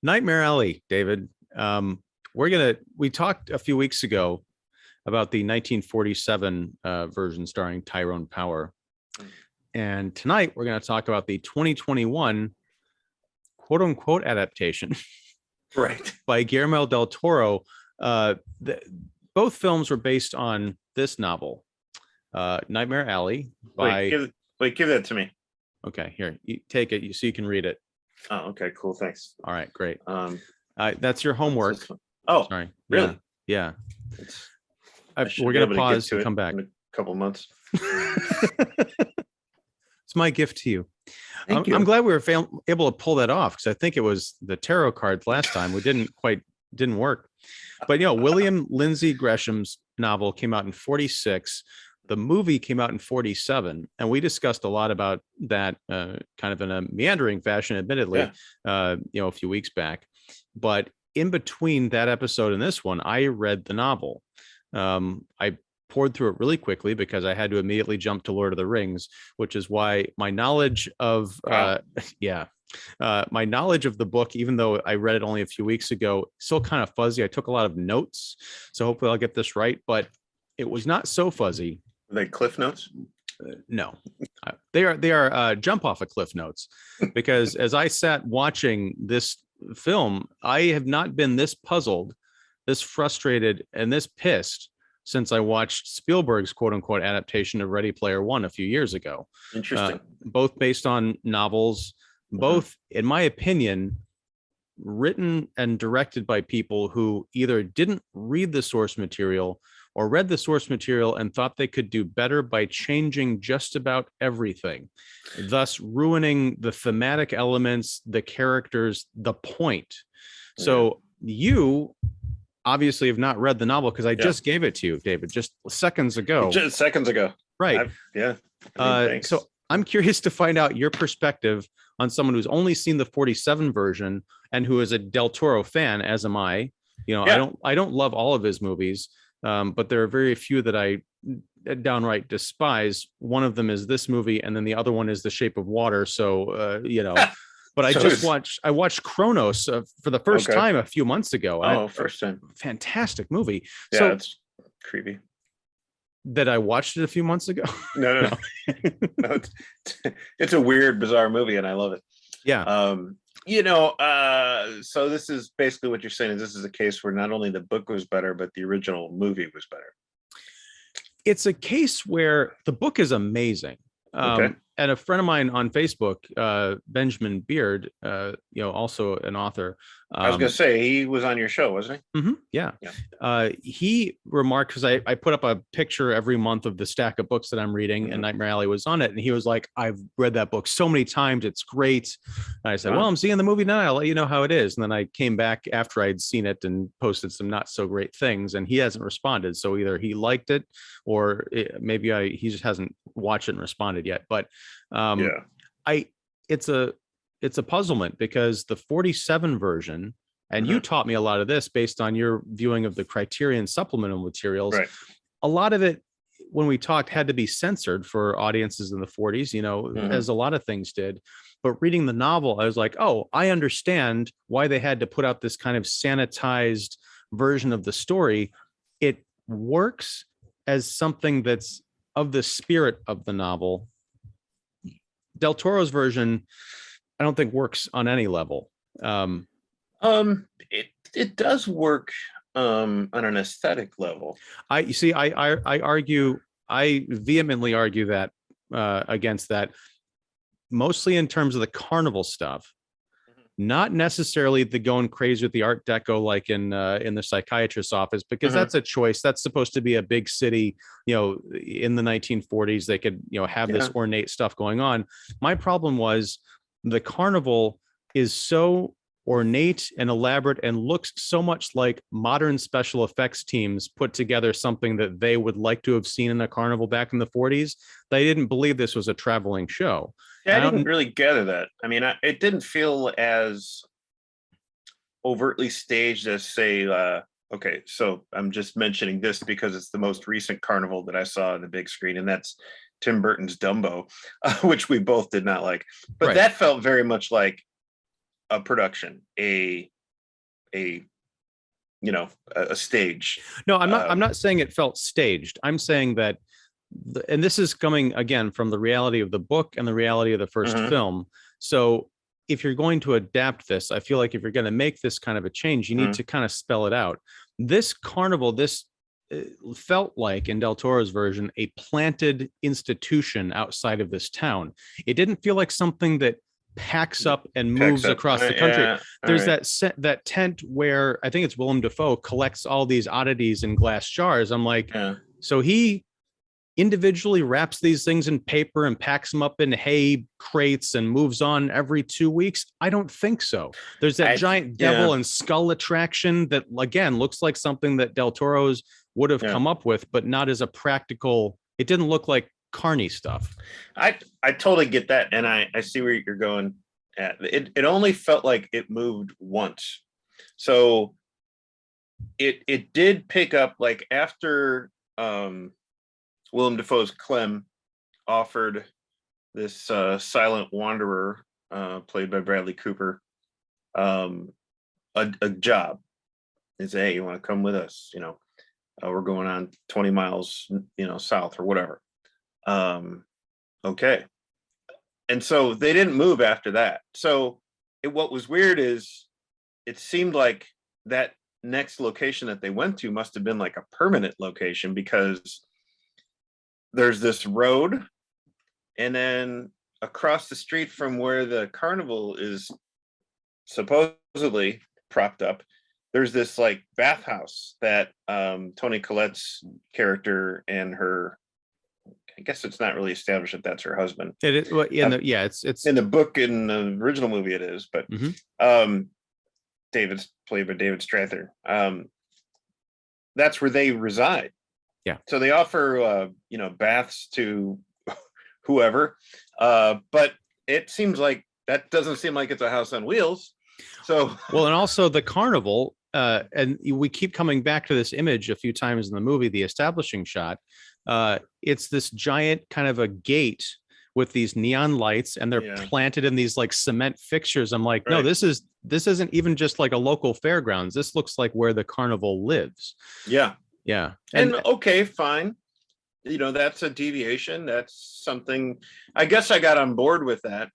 Nightmare Alley, David. We talked a few weeks ago about the 1947 version starring Tyrone Power. And tonight we're going to talk about the 2021 quote unquote adaptation Right. by Guillermo del Toro. Both films were based on this novel, Nightmare Alley by. Give that to me. Okay, here, you take it so you can read it. Oh, okay, cool. Thanks. All right, great. That's your homework. Oh, sorry. Really? Yeah. We're gonna pause and come back in a couple months. It's my gift to you. Thank you. I'm glad we were able to pull that off because I think it was the tarot cards last time. We didn't work. But William Lindsay Gresham's novel came out in 1946. The movie came out in 1947, and we discussed a lot about that, kind of in a meandering fashion, admittedly, a few weeks back. But in between that episode and this one, I read the novel. I poured through it really quickly because I had to immediately jump to Lord of the Rings, which is why my knowledge of my knowledge of the book, even though I read it only a few weeks ago, still kind of fuzzy. I took a lot of notes, so hopefully I'll get this right, but it was not so fuzzy. Are they Cliff Notes? No, they are jump off of Cliff Notes, because as I sat watching this film, I have not been this puzzled, this frustrated, and this pissed since I watched Spielberg's quote unquote adaptation of Ready Player One a few years ago. Interesting. Both based on novels, both, in my opinion, written and directed by people who either didn't read the source material or read the source material and thought they could do better by changing just about everything, thus ruining the thematic elements, the characters, the point. So you obviously have not read the novel because I just gave it to you, David, just seconds ago. Just seconds ago. Right. So I'm curious to find out your perspective on someone who's only seen the 47 version and who is a Del Toro fan, as am I. I don't love all of his movies, but there are very few that I downright despise. One of them is this movie, and then the other one is The Shape of Water. So, but I watched Kronos for the first time a few months ago. First time. Fantastic movie. Yeah, so it's creepy. That I watched it a few months ago. No. It's a weird, bizarre movie, and I love it. Yeah. So this is basically what you're saying is this is a case where not only the book was better, but the original movie was better. It's a case where the book is amazing. And a friend of mine on Facebook, Benjamin Beard, also an author. I was going to say, he was on your show, wasn't he? Mm-hmm, yeah. He remarked, because I put up a picture every month of the stack of books that I'm reading, and Nightmare Alley was on it. And he was like, I've read that book so many times. It's great. And I said, well, I'm seeing the movie now. I'll let you know how it is. And then I came back after I'd seen it and posted some not so great things. And he hasn't responded. So either he liked it or maybe he just hasn't watched it and responded yet. But it's a puzzlement because the 47 version, and you taught me a lot of this based on your viewing of the Criterion supplemental materials. Right. A lot of it, when we talked, had to be censored for audiences in the 40s, as a lot of things did. But reading the novel, I was like, oh, I understand why they had to put out this kind of sanitized version of the story. It works as something that's of the spirit of the novel. Del Toro's version, I don't think works on any level. It does work on an aesthetic level. I vehemently argue that against that, mostly in terms of the carnival stuff, not necessarily the going crazy with the Art Deco like in the psychiatrist's office, because that's a choice. That's supposed to be a big city, in the 1940s. They could, have this ornate stuff going on. My problem was the carnival is so ornate and elaborate and looks so much like modern special effects teams put together something that they would like to have seen in a carnival back in the 40s. They didn't believe this was a traveling show. Yeah, I didn't really gather that. I mean, it didn't feel as overtly staged as, say, okay, so I'm just mentioning this because it's the most recent carnival that I saw on the big screen, and that's Tim Burton's Dumbo, which we both did not like. But that felt very much like a production, a a stage. No, I'm not saying it felt staged. I'm saying that, and this is coming again from the reality of the book and the reality of the 1st film. So if you're going to adapt this, I feel like if you're going to make this kind of a change, you need to kind of spell it out. This carnival, this felt like in Del Toro's version, a planted institution outside of this town. It didn't feel like something that packs up and moves across the country. There's that tent where I think it's Willem Dafoe collects all these oddities in glass jars. I'm like, so he individually wraps these things in paper and packs them up in hay crates and moves on every 2 weeks? I don't think so. There's that giant devil and skull attraction that, again, looks like something that Del Toro's would have come up with, but not as a practical. It didn't look like carny stuff. I totally get that, and I see where you're going at. It only felt like it moved once, so it did pick up like after Willem Dafoe's Clem offered this silent wanderer played by Bradley Cooper a job. He said, hey, you want to come with us? We're going on 20 miles south or whatever. Okay. And so they didn't move after that. So what was weird is it seemed like that next location that they went to must have been like a permanent location, because there's this road, and then across the street from where the carnival is supposedly propped up, there's this like bathhouse that Toni Collette's character and her, I guess it's not really established that that's her husband. It is, well, it's in the book. In the original movie it is, but David's played by David Strathairn. That's where they reside. Yeah. So they offer baths to whoever, but it seems like that doesn't seem like it's a house on wheels. So well, and also the carnival, and we keep coming back to this image a few times in the movie, the establishing shot. It's this giant kind of a gate with these neon lights, and they're planted in these like cement fixtures. I'm like, no, this isn't even just like a local fairgrounds. This looks like where the carnival lives. Yeah. Yeah. And okay, fine. That's a deviation. That's something, I guess I got on board with that.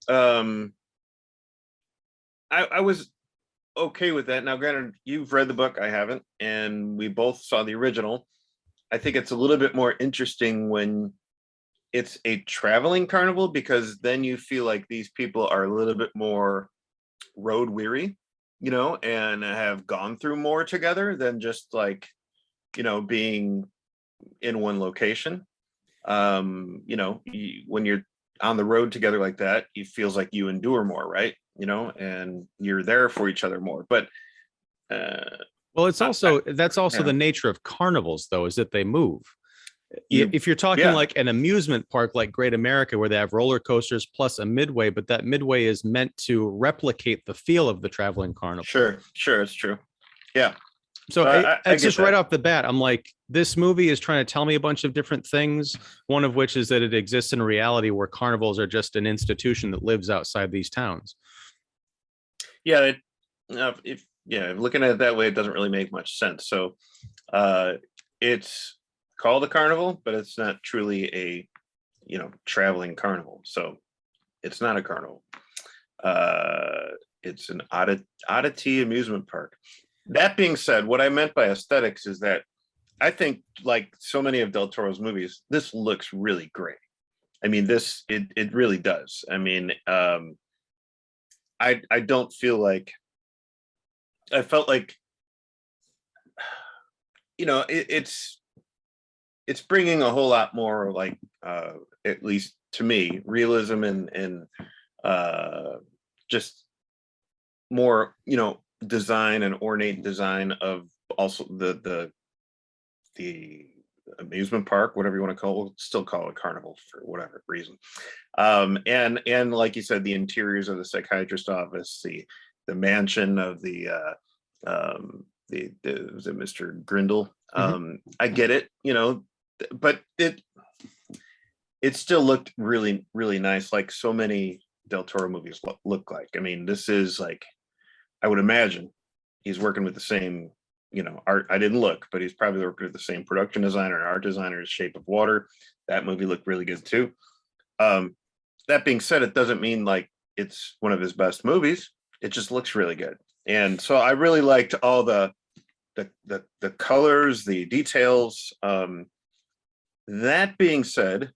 I was okay with that. Now, granted, you've read the book, I haven't, and we both saw the original. I think it's a little bit more interesting when it's a traveling carnival, because then you feel like these people are a little bit more road weary, and have gone through more together than just like, being in one location. When you're on the road together like that, it feels like you endure more, right? And you're there for each other more. But well, it's also that's also the nature of carnivals, though, is that they move. If you're talking like an amusement park like Great America, where they have roller coasters plus a midway, but that midway is meant to replicate the feel of the traveling carnival. Sure, it's true. Yeah. So it's just right off the bat, I'm like, this movie is trying to tell me a bunch of different things. One of which is that it exists in a reality where carnivals are just an institution that lives outside these towns. Yeah, if looking at it that way, it doesn't really make much sense. So it's called a carnival, but it's not truly a traveling carnival. So it's not a carnival. It's an oddity amusement park. That being said, what I meant by aesthetics is that I think, like so many of Del Toro's movies, this looks really great. I mean, it really does. I mean, I don't feel like, I felt like, it's bringing a whole lot more, like, at least to me, realism and just more, design and ornate design of also the amusement park, whatever you want to call it. We'll still call it a carnival for whatever reason. And like you said, the interiors of the psychiatrist office, the mansion of the was it Mr. Grindle? I get it, but it still looked really, really nice, like so many Del Toro movies look like. I mean, this is like, I would imagine he's working with the same, art. I didn't look, but he's probably working with the same production designer and art designer as Shape of Water. That movie looked really good too. That being said, it doesn't mean like it's one of his best movies. It just looks really good. And so I really liked all the colors, the details. That being said,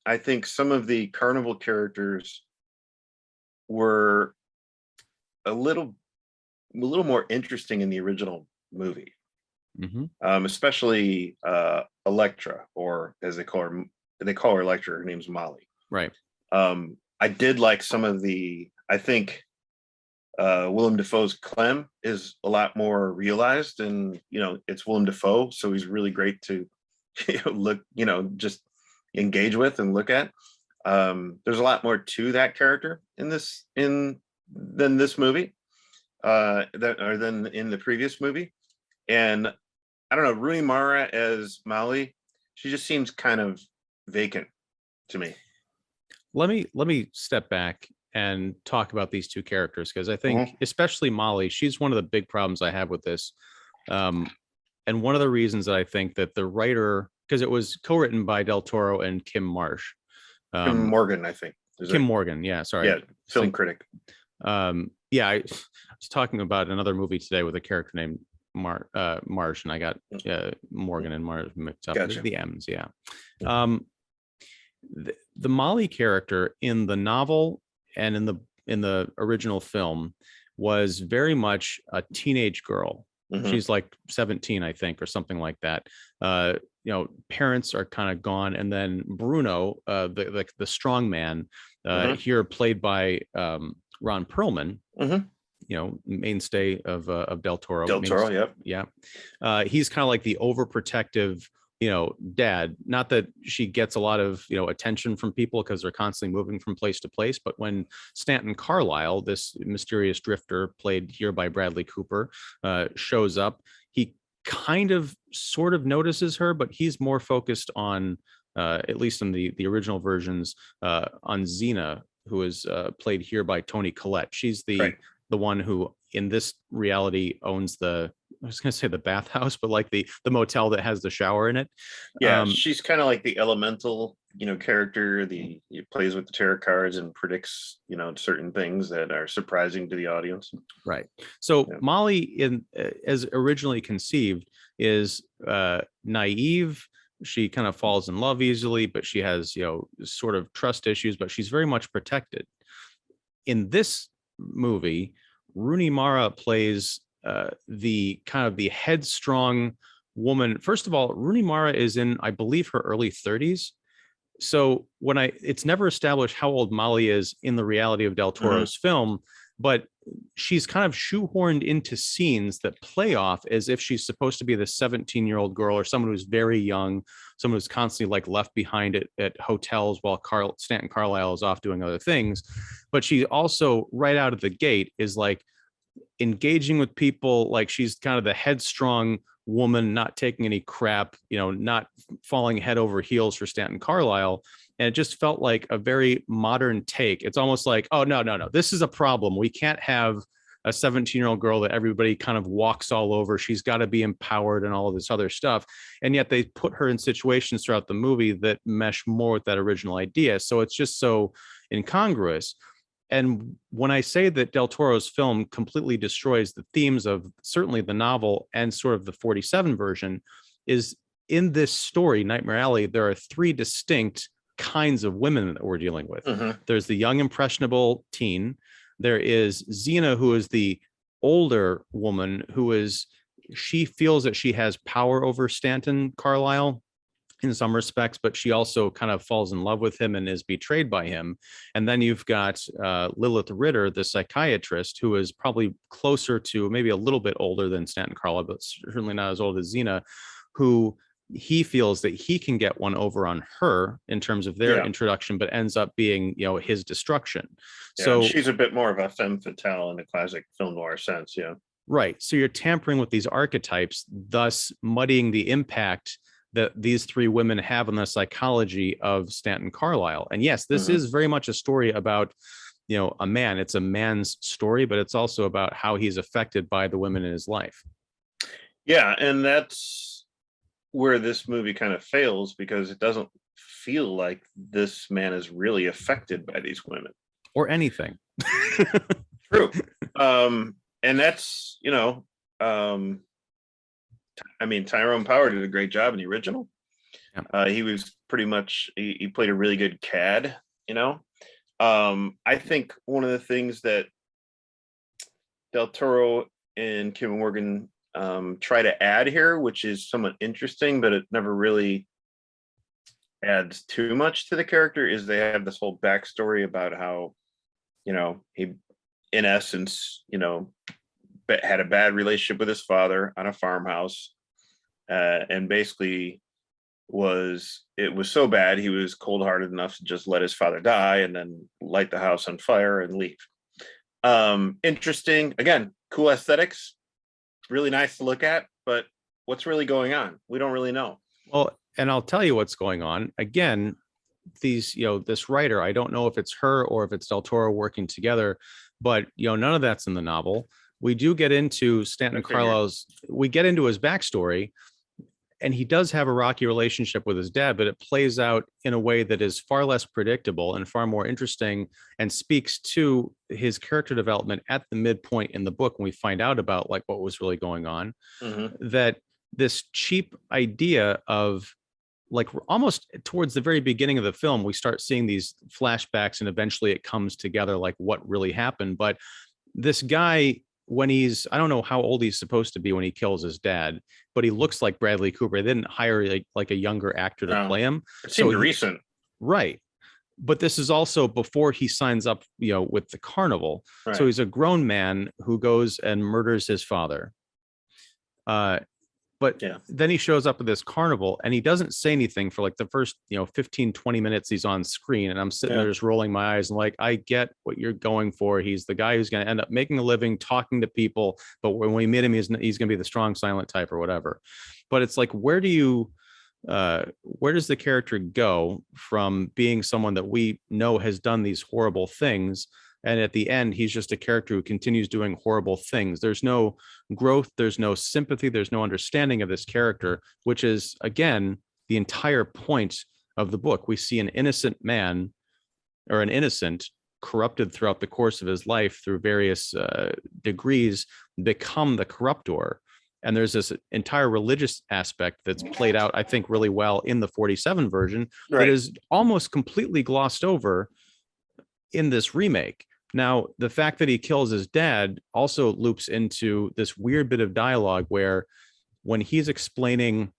I think some of the carnival characters were a little more interesting in the original movie, especially Electra, or as they call her Electra. Her name's Molly. Right. I did like some of the. I think Willem Dafoe's Clem is a lot more realized, and it's Willem Dafoe, so he's really great to look, just engage with and look at. There's a lot more to that character than this movie, than in the previous movie. And I don't know, Rooney Mara as Molly, she just seems kind of vacant to me. Let me step back and talk about these two characters, because I think especially Molly, she's one of the big problems I have with this. And one of the reasons that I think that the writer, because it was co-written by Del Toro and Kim Marsh. Kim Morgan, I think. Morgan, yeah, sorry. Yeah, film critic. Yeah, I was talking about another movie today with a character named Marsh, and I got Morgan and Marsh mixed up. Gotcha. The M's, yeah. The Molly character in the novel and in the original film was very much a teenage girl. She's like 17, I think, or something like that. Parents are kind of gone, and then Bruno, the strong man, here played by Ron Perlman, mainstay of Del Toro. Del Toro, yep. Yeah. He's kind of like the overprotective, dad. Not that she gets a lot of, attention from people because they're constantly moving from place to place. But when Stanton Carlisle, this mysterious drifter played here by Bradley Cooper, shows up, he kind of sort of notices her, but he's more focused on, at least in the original versions, on Xena, who is played here by Toni Collette. She's the one who in this reality owns I was going to say the bathhouse, but like the motel that has the shower in it. Yeah, she's kind of like the elemental, character. He plays with the tarot cards and predicts, certain things that are surprising to the audience. Right. So Molly, as originally conceived, is naive. She kind of falls in love easily, but she has, sort of trust issues, but she's very much protected. In this movie, Rooney Mara plays the kind of the headstrong woman. First of all, Rooney Mara is in, I believe, her early 30s. So it's never established how old Molly is in the reality of Del Toro's film, but she's kind of shoehorned into scenes that play off as if she's supposed to be the 17-year-old girl, or someone who's very young, someone who's constantly like left behind at hotels while Stanton Carlisle is off doing other things. But she also, right out of the gate, is like engaging with people, like she's kind of the headstrong woman, not taking any crap, not falling head over heels for Stanton Carlisle. And it just felt like a very modern take. It's almost like, oh, no, this is a problem. We can't have a 17-year-old girl that everybody kind of walks all over. She's got to be empowered and all of this other stuff. And yet they put her in situations throughout the movie that mesh more with that original idea. So it's just so incongruous. And when I say that Del Toro's film completely destroys the themes of certainly the novel and sort of the 47 version, is in this story, Nightmare Alley, there are three distinct kinds of women that we're dealing with. There's the young, impressionable teen. There is Xena, who is the older woman she feels that she has power over Stanton Carlisle in some respects, but she also kind of falls in love with him and is betrayed by him. And then you've got Lilith Ritter, the psychiatrist, who is probably closer to, maybe a little bit older than Stanton Carlisle, but certainly not as old as Xena, who he feels that he can get one over on her in terms of their introduction, but ends up being, his destruction. So she's a bit more of a femme fatale in the classic film noir sense. Yeah. Right. So you're tampering with these archetypes, thus muddying the impact that these three women have on the psychology of Stanton Carlisle. And yes, this is very much a story about a man. It's a man's story, but it's also about how he's affected by the women in his life. Yeah, and that's where this movie kind of fails, because it doesn't feel like this man is really affected by these women or anything. True. And that's, I mean, Tyrone Power did a great job in the original. Yeah. He was pretty much, he played a really good Cad, I think one of the things that Del Toro and Kim Morgan try to add here, which is somewhat interesting, but it never really adds too much to the character, is they have this whole backstory about how, he, in essence, had a bad relationship with his father on a farmhouse, and basically it was so bad he was cold-hearted enough to just let his father die and then light the house on fire and leave. Interesting, again, cool aesthetics, really nice to look at, but what's really going on? We don't really know. Well, and I'll tell you what's going on. Again, this writer, I don't know if it's her or if it's Del Toro working together, but none of that's in the novel. We do get into Stanton Carlisle's, we get into his backstory, and he does have a rocky relationship with his dad, but it plays out in a way that is far less predictable and far more interesting, and speaks to his character development at the midpoint in the book when we find out about like what was really going on. Mm-hmm. That this cheap idea of, like, almost towards the very beginning of the film, we start seeing these flashbacks and eventually it comes together like what really happened. But this guy, when he's, I don't know how old he's supposed to be when he kills his dad, but he looks like Bradley Cooper. They didn't hire like a younger actor to play him. It seemed recent. Right. But this is also before he signs up, with the carnival. Right. So he's a grown man who goes and murders his father. But then he shows up at this carnival and he doesn't say anything for like the first, 15, 20 minutes he's on screen. And I'm sitting there just rolling my eyes and like, I get what you're going for. He's the guy who's going to end up making a living, talking to people. But when we meet him, he's going to be the strong, silent type or whatever. But it's like, where does the character go from being someone that we know has done these horrible things? And at the end, he's just a character who continues doing horrible things. There's no growth. There's no sympathy. There's no understanding of this character, which is, again, the entire point of the book. We see an innocent man, or an innocent, corrupted throughout the course of his life through various degrees, become the corruptor. And there's this entire religious aspect that's played out, I think, really well in the 47 version, right, that is almost completely glossed over in this remake. Now, the fact that he kills his dad also loops into this weird bit of dialogue where when he's explaining,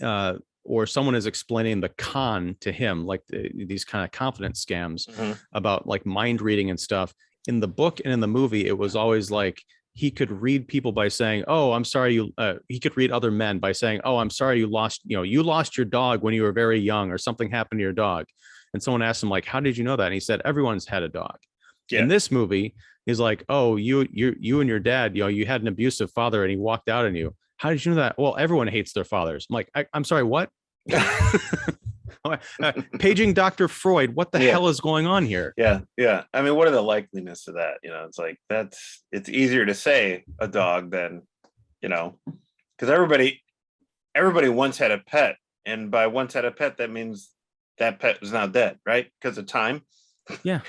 or someone is explaining the con to him, like these kind of confidence scams, mm-hmm, about like mind reading and stuff. In the book and in the movie, it was always like he could read people by saying, "Oh, I'm sorry." He could read other men by saying, "Oh, I'm sorry you lost your dog when you were very young, or something happened to your dog." And someone asked him, like, "How did you know that?" And he said, "Everyone's had a dog." Yeah. In this movie, he's like, "Oh, you and your dad, you had an abusive father and he walked out on you. How did you know that?" "Well, everyone hates their fathers." I'm like, I'm sorry, what? Paging Dr. Freud. What the hell is going on here? Yeah. I mean, what are the likeliness of that? It's like, it's easier to say a dog than, because everybody once had a pet. And by once had a pet, that means that pet is now dead, right? Because of time. Yeah.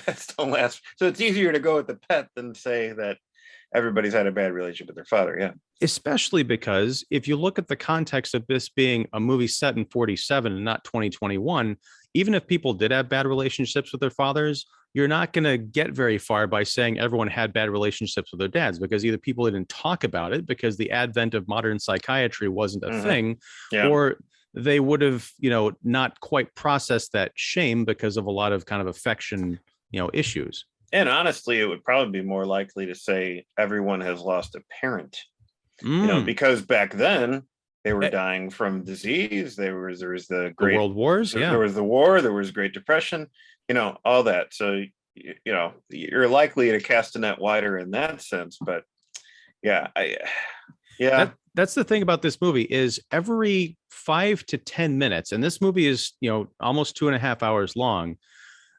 Pets don't last. So it's easier to go with the pet than say that everybody's had a bad relationship with their father. Yeah. Especially because if you look at the context of this being a movie set in 47 and not 2021, even if people did have bad relationships with their fathers, you're not going to get very far by saying everyone had bad relationships with their dads, because either people didn't talk about it because the advent of modern psychiatry wasn't a mm-hmm. thing, or they would have, not quite processed that shame because of a lot of kind of affection, issues. And honestly, it would probably be more likely to say everyone has lost a parent, because back then they were dying from disease. There was the Great World Wars. There was the war. There was Great Depression. All that. So you're likely to cast a net wider in that sense. But that's the thing about this movie is every 5 to 10 minutes, and this movie is almost 2.5 hours long.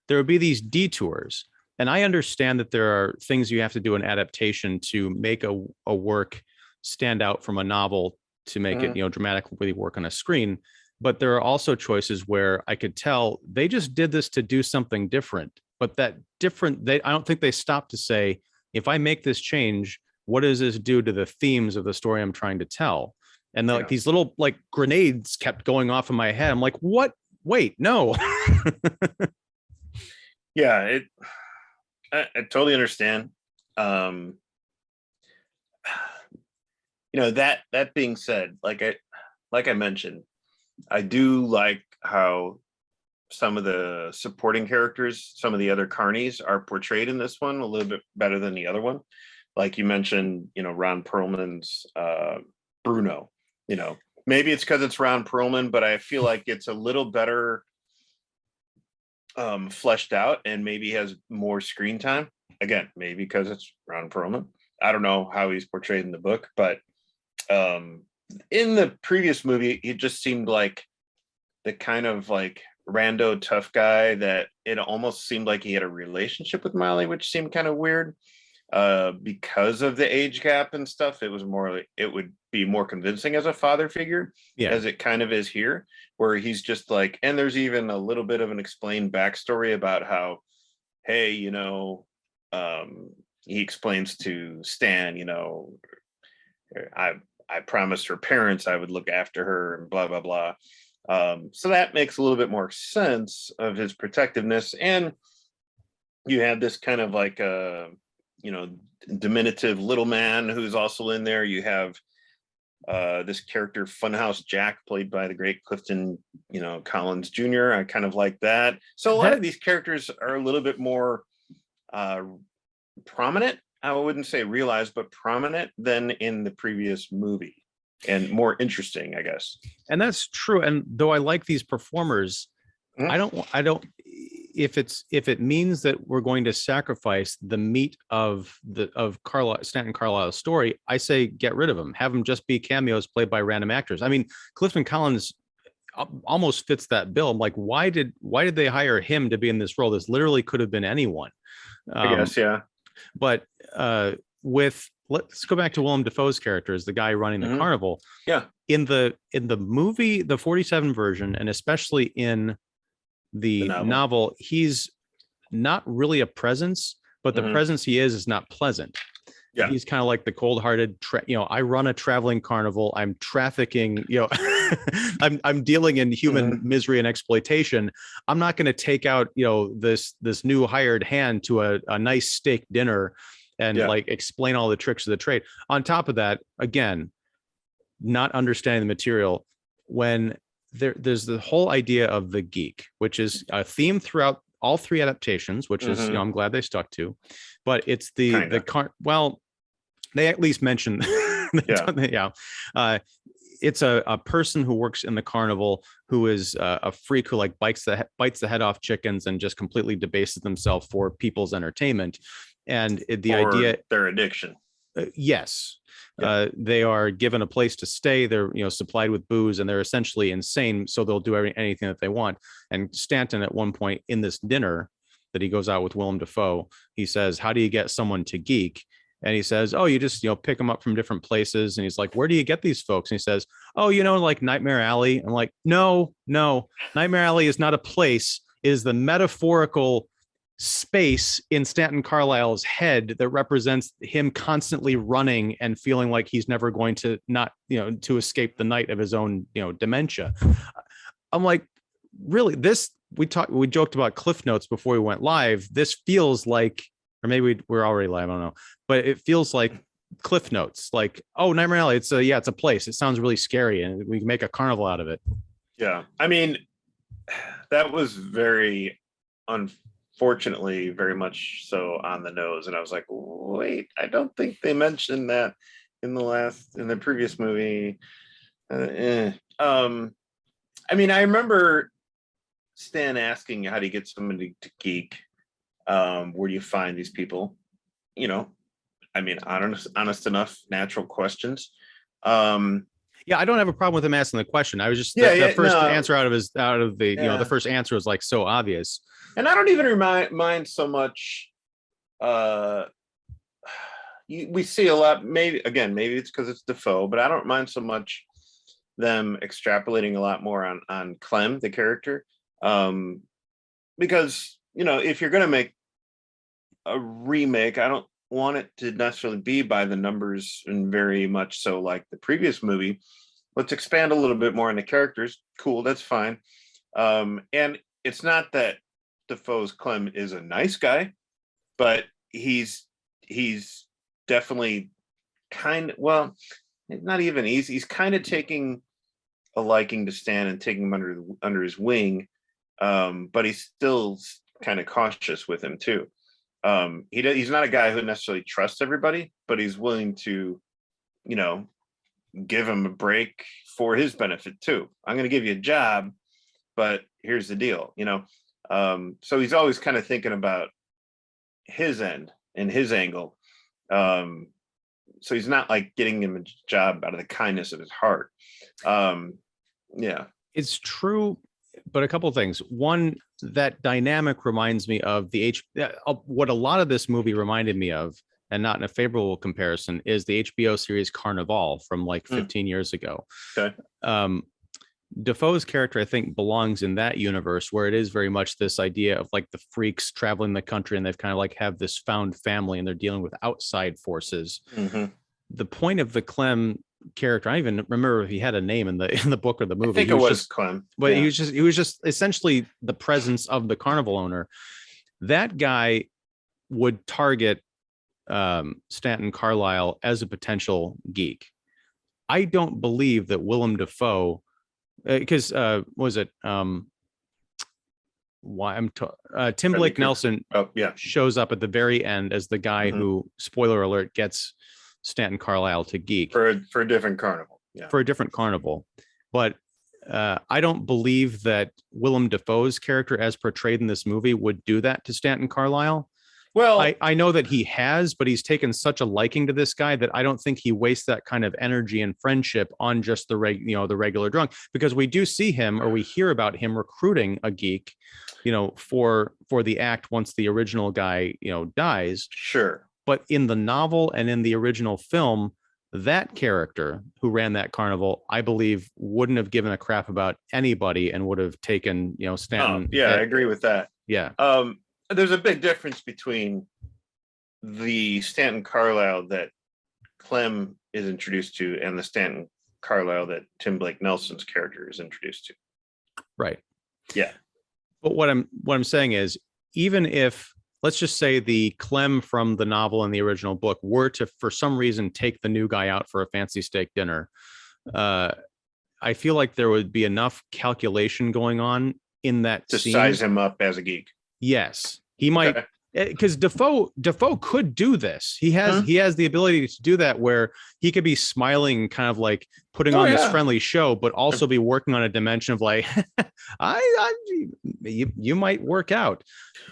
There would be these detours And I understand that there are things you have to do in adaptation to make a work stand out from a novel to make it, dramatically work on a screen. But there are also choices where I could tell they just did this to do something different. But that different, I don't think they stopped to say, if I make this change, what does this do to the themes of the story I'm trying to tell? And like these little like grenades kept going off in my head. I'm like, what? Wait, no. Yeah, I totally understand. That being said, like I mentioned, I do like how some of the supporting characters, some of the other carnies are portrayed in this one a little bit better than the other one. Like you mentioned, Ron Perlman's Bruno. Maybe it's because it's Ron Perlman, but I feel like it's a little better fleshed out and maybe has more screen time. Again, maybe because it's Ron Perlman. I don't know how he's portrayed in the book, but in the previous movie, he just seemed like the kind of like rando tough guy that it almost seemed like he had a relationship with Miley, which seemed kind of weird because of the age gap and stuff. It was more like it would be more convincing as a father figure, as it kind of is here, where he's just like, and there's even a little bit of an explained backstory about how, hey, he explains to Stan, I promised her parents I would look after her and blah, blah, blah. So that makes a little bit more sense of his protectiveness. And you have this kind of like diminutive little man who's also in there. You have this character Funhouse Jack, played by the great Clifton Collins Jr. I kind of like that. So a lot of these characters are a little bit more prominent. I wouldn't say realized, but prominent than in the previous movie, and more interesting, I guess. And that's true. And though I like these performers, I don't. If it means that we're going to sacrifice the meat of Stanton Carlisle's story, I say get rid of them. Have them just be cameos played by random actors. I mean, Clifton Collins almost fits that bill. I'm like, why did they hire him to be in this role? This literally could have been anyone. I guess, yeah. But let's go back to Willem Dafoe's character as the guy running the carnival. Yeah. In the movie, the 47 version, and especially in the novel, he's not really a presence, but the presence he is not pleasant. Yeah. He's kind of like the cold-hearted, I run a traveling carnival. I'm trafficking, I'm dealing in human misery and exploitation. I'm not going to take out, this new hired hand to a nice steak dinner and like explain all the tricks of the trade. On top of that, again, not understanding the material, when there's the whole idea of the geek, which is a theme throughout all three adaptations, which is, I'm glad they stuck to, but it's they at least mention, it's a person who works in the carnival who is a freak who like bites the head off chickens and just completely debases themselves for people's entertainment. And idea, their addiction. Yes. They are given a place to stay. They're supplied with booze, and they're essentially insane. So they'll do anything that they want. And Stanton, at one point in this dinner that he goes out with Willem Dafoe, he says, "How do you get someone to geek?" And he says, "Oh, you just pick them up from different places." And he's like, "Where do you get these folks?" And he says, "Oh, like Nightmare Alley." I'm like, no, Nightmare Alley is not a place. It is the metaphorical space in Stanton Carlisle's head that represents him constantly running and feeling like he's never going to to escape the night of his own dementia. I'm like, really, this we joked about Cliff Notes before we went live. This feels like, or maybe we're already live, I don't know, but it feels like Cliff Notes, like, oh, Nightmare Alley, it's a place. It sounds really scary, and we can make a carnival out of it. Yeah, I mean, that was very unfortunately very much so on the nose, and I was like, wait, I don't think they mentioned that in the previous movie. I mean, I remember Stan asking, how do you get somebody to geek? Where do you find these people? I mean, honest enough, natural questions. Yeah, I don't have a problem with him asking the question. I was just the first answer out of the first answer was like so obvious. And I don't even mind so much uh we see a lot, maybe it's because it's Defoe, but I don't mind so much them extrapolating a lot more on Clem, the character. Because, if you're going to make a remake, I don't want it to necessarily be by the numbers and very much so like the previous movie. Let's expand a little bit more on the characters. Cool, that's fine. And it's not that Defoe's Clem is a nice guy, but he's definitely well, not even he's kind of taking a liking to Stan and taking him under his wing, but he's still kind of cautious with him too. He's not a guy who necessarily trusts everybody, but he's willing to, give him a break for his benefit too. I'm going to give you a job, but here's the deal, so he's always kind of thinking about his end and his angle. So he's not like getting him a job out of the kindness of his heart. Yeah, it's true, but a couple of things. One, that dynamic reminds me of what a lot of this movie reminded me of, and not in a favorable comparison, is the HBO series Carnival from like 15 years ago. Okay. Defoe's character, I think, belongs in that universe where it is very much this idea of like the freaks traveling the country and they've kind of like have this found family and they're dealing with outside forces. Mm-hmm. The point of the Clem character, I don't even remember if he had a name in the book or the movie. I think it was just Clem, but yeah. he was just essentially the presence of the carnival owner. That guy would target Stanton Carlisle as a potential geek. I don't believe that Willem Dafoe, because was it Tim Blake Nelson shows up at the very end as the guy who, spoiler alert, gets Stanton Carlisle to geek for a different carnival. Yeah, for a different carnival. But I don't believe that Willem Dafoe's character, as portrayed in this movie, would do that to Stanton Carlisle. Well, I know that he has, but he's taken such a liking to this guy that I don't think he wastes that kind of energy and friendship on just the regular drunk, because we do see him, or we hear about him recruiting a geek, for the act once the original guy, dies. Sure. But in the novel and in the original film, that character who ran that carnival, I believe, wouldn't have given a crap about anybody and would have taken, Stanton. I agree with that. Yeah. There's a big difference between the Stanton Carlisle that Clem is introduced to and the Stanton Carlisle that Tim Blake Nelson's character is introduced to. Right. Yeah. But what I'm saying is, even if, let's just say, the Clem from the novel and the original book were to, for some reason, take the new guy out for a fancy steak dinner, I feel like there would be enough calculation going on in that to scene. Size him up as a geek. Yes, he might, because Defoe could do this. He has the ability to do that, where he could be smiling, kind of like putting on this friendly show, but also be working on a dimension of like, you might work out.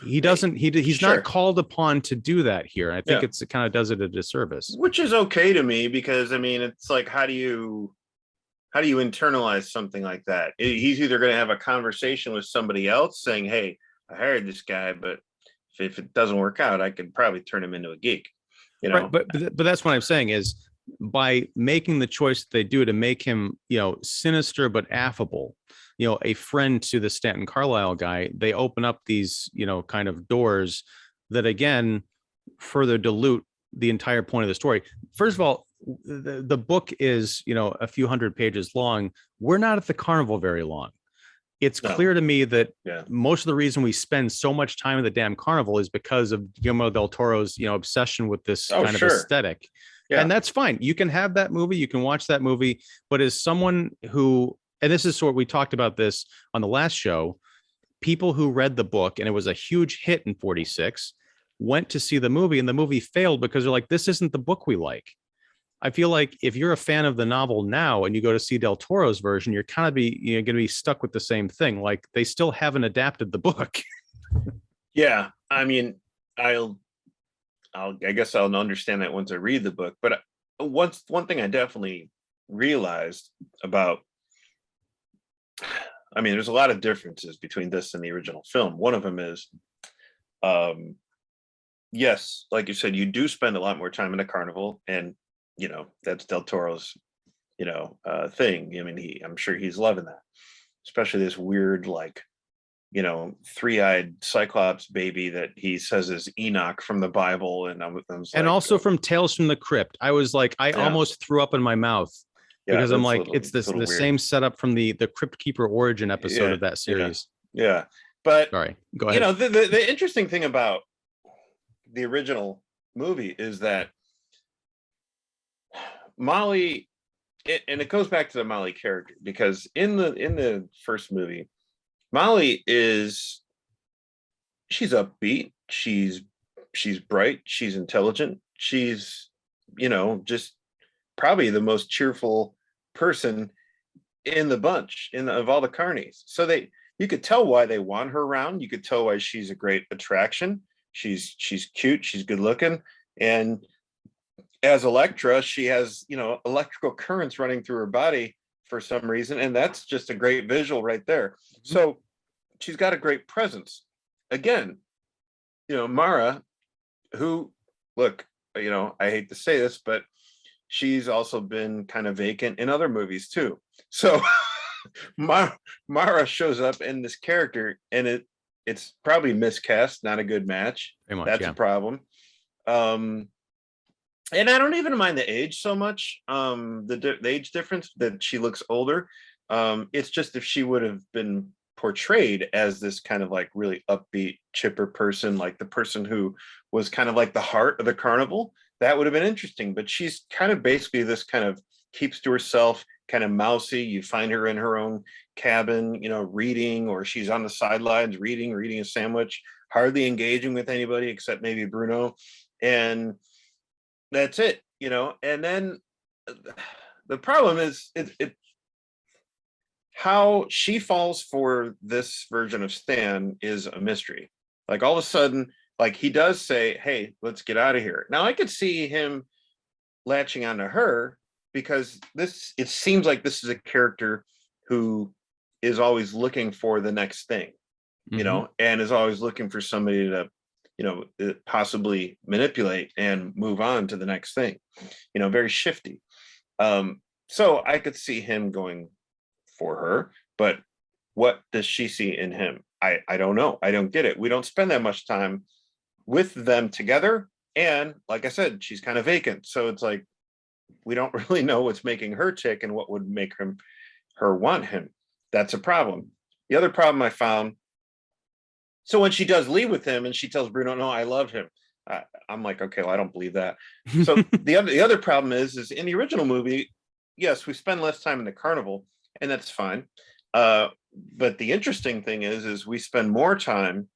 He doesn't. He's not called upon to do that here. I think it kind of does it a disservice. Which is okay to me, because I mean, it's like, how do you internalize something like that? He's either going to have a conversation with somebody else saying, "Hey, I hired this guy, but if it doesn't work out, I could probably turn him into a geek." Right, but that's what I'm saying is, by making the choice that they do to make him, sinister but affable, a friend to the Stanton Carlisle guy, they open up these, kind of doors that again further dilute the entire point of the story. First of all, the book is, a few hundred pages long. We're not at the carnival very long. It's clear to me that most of the reason we spend so much time at the damn carnival is because of Guillermo del Toro's, obsession with this kind of aesthetic. Yeah. And that's fine. You can have that movie, you can watch that movie, but as someone who, and this is what we talked about this on the last show, people who read the book and it was a huge hit in 46 went to see the movie, and the movie failed because they're like, this isn't the book we like. I feel like if you're a fan of the novel now and you go to see Del Toro's version, you're kind of going to be stuck with the same thing. Like, they still haven't adapted the book. Yeah. I mean, I guess I'll understand that once I read the book, but one thing I definitely realized about, I mean, there's a lot of differences between this and the original film. One of them is, yes, like you said, you do spend a lot more time in a carnival, and that's Del Toro's thing. I mean, I'm sure he's loving that, especially this weird, like, three-eyed Cyclops baby that he says is Enoch from the Bible, and I was And like, also from Tales from the Crypt. I was like, I yeah, almost threw up in my mouth yeah, because I'm that's a like, little, it's it's a little the weird. same setup from the Crypt Keeper origin episode Yeah, of that yeah, series. yeah. But Sorry, go ahead. the interesting thing about the original movie is that Molly, and it goes back to the Molly character, because in the first movie, Molly she's upbeat, she's bright, she's intelligent, she's just probably the most cheerful person in the bunch of all the carnies. So you could tell why they want her around. You could tell why she's a great attraction. She's cute, she's good looking, and as Elektra, she has electrical currents running through her body for some reason, and that's just a great visual right there. Mm-hmm. So she's got a great presence. Again, Mara, who, look, I hate to say this, but she's also been kind of vacant in other movies too. So Mara shows up in this character, and it's probably miscast, not a good match. Very much, That's yeah. a problem. And I don't even mind the age so much. The age difference, that she looks older. It's just, if she would have been portrayed as this kind of like really upbeat, chipper person, like the person who was kind of like the heart of the carnival, that would have been interesting. But she's kind of basically this kind of keeps to herself, kind of mousy. You find her in her own cabin, reading, or she's on the sidelines reading a sandwich, hardly engaging with anybody except maybe Bruno. And that's it. And then the problem is how she falls for this version of Stan is a mystery. Like, all of a sudden, like, he does say, hey, let's get out of here. Now I could see him latching onto her, because it seems like this is a character who is always looking for the next thing, and is always looking for somebody to possibly manipulate and move on to the next thing. Very shifty. So I could see him going for her, but what does she see in him? I don't know. I don't get it. We don't spend that much time with them together, and like I said, she's kind of vacant. So it's like, we don't really know what's making her tick and what would make her want him. That's a problem. The other problem I found, so when she does leave with him and she tells Bruno, no, I love him, I'm like, okay, well, I don't believe that. So the other problem is in the original movie, yes, we spend less time in the carnival, and that's fine. But the interesting thing is we spend more time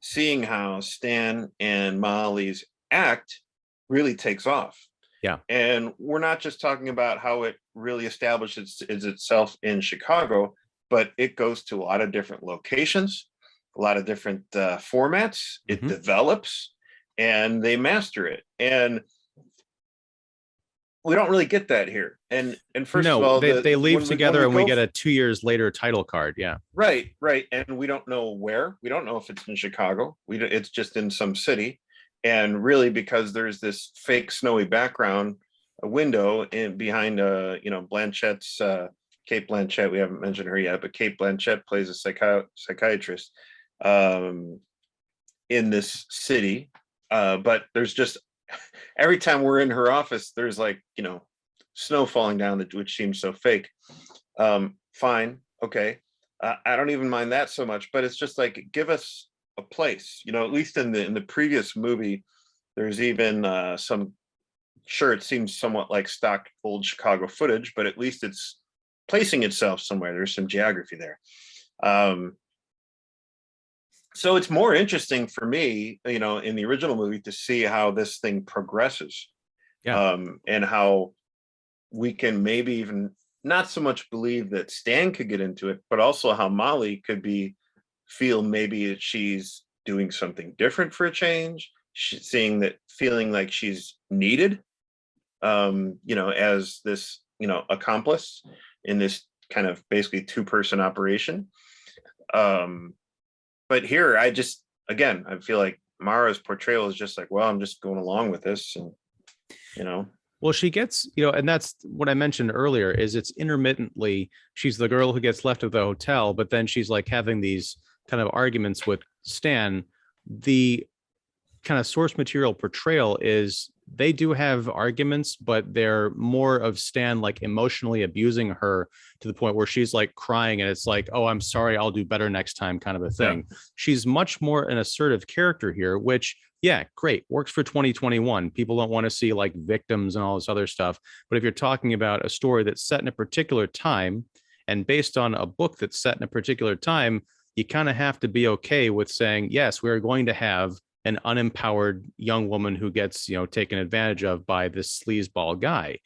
seeing how Stan and Molly's act really takes off. Yeah. And we're not just talking about how it really establishes itself in Chicago, but it goes to a lot of different locations, a lot of different formats. It develops, and they master it. And we don't really get that here. And first of all, they leave together, and we get a 2 years later title card. Yeah. Right. And we don't know where. We don't know if it's in Chicago. It's just in some city. And really, because there's this fake snowy background, a window in behind Blanchett's Kate Blanchett. We haven't mentioned her yet, but Kate Blanchett plays a psychiatrist in this city. But there's just, every time we're in her office, there's like, snow falling down, which seems so fake. Fine. Okay. I don't even mind that so much, but it's just like, give us a place, at least in the previous movie, there's even some, sure, it seems somewhat like stock old Chicago footage, but at least it's placing itself somewhere. There's some geography there. So it's more interesting for me, in the original movie, to see how this thing progresses. Yeah. And how we can maybe even not so much believe that Stan could get into it, but also how Molly could feel maybe she's doing something different for a change. She's feeling like she's needed, as this, accomplice in this kind of basically two-person operation. But here, I feel like Mara's portrayal is just like, well, I'm just going along with this, and you know. Well, she gets, and that's what I mentioned earlier, is it's intermittently, she's the girl who gets left at the hotel, but then she's like having these kind of arguments with Stan. The kind of source material portrayal is they do have arguments, but they're more of Stan like emotionally abusing her to the point where she's like crying and it's like, oh, I'm sorry, I'll do better next time, kind of a thing. Yeah. She's much more an assertive character here, which, yeah, great, works for 2021. People don't want to see like victims and all this other stuff. But if you're talking about a story that's set in a particular time and based on a book that's set in a particular time, you kind of have to be okay with saying, yes, we're going to have an unempowered young woman who gets, taken advantage of by this sleazeball guy,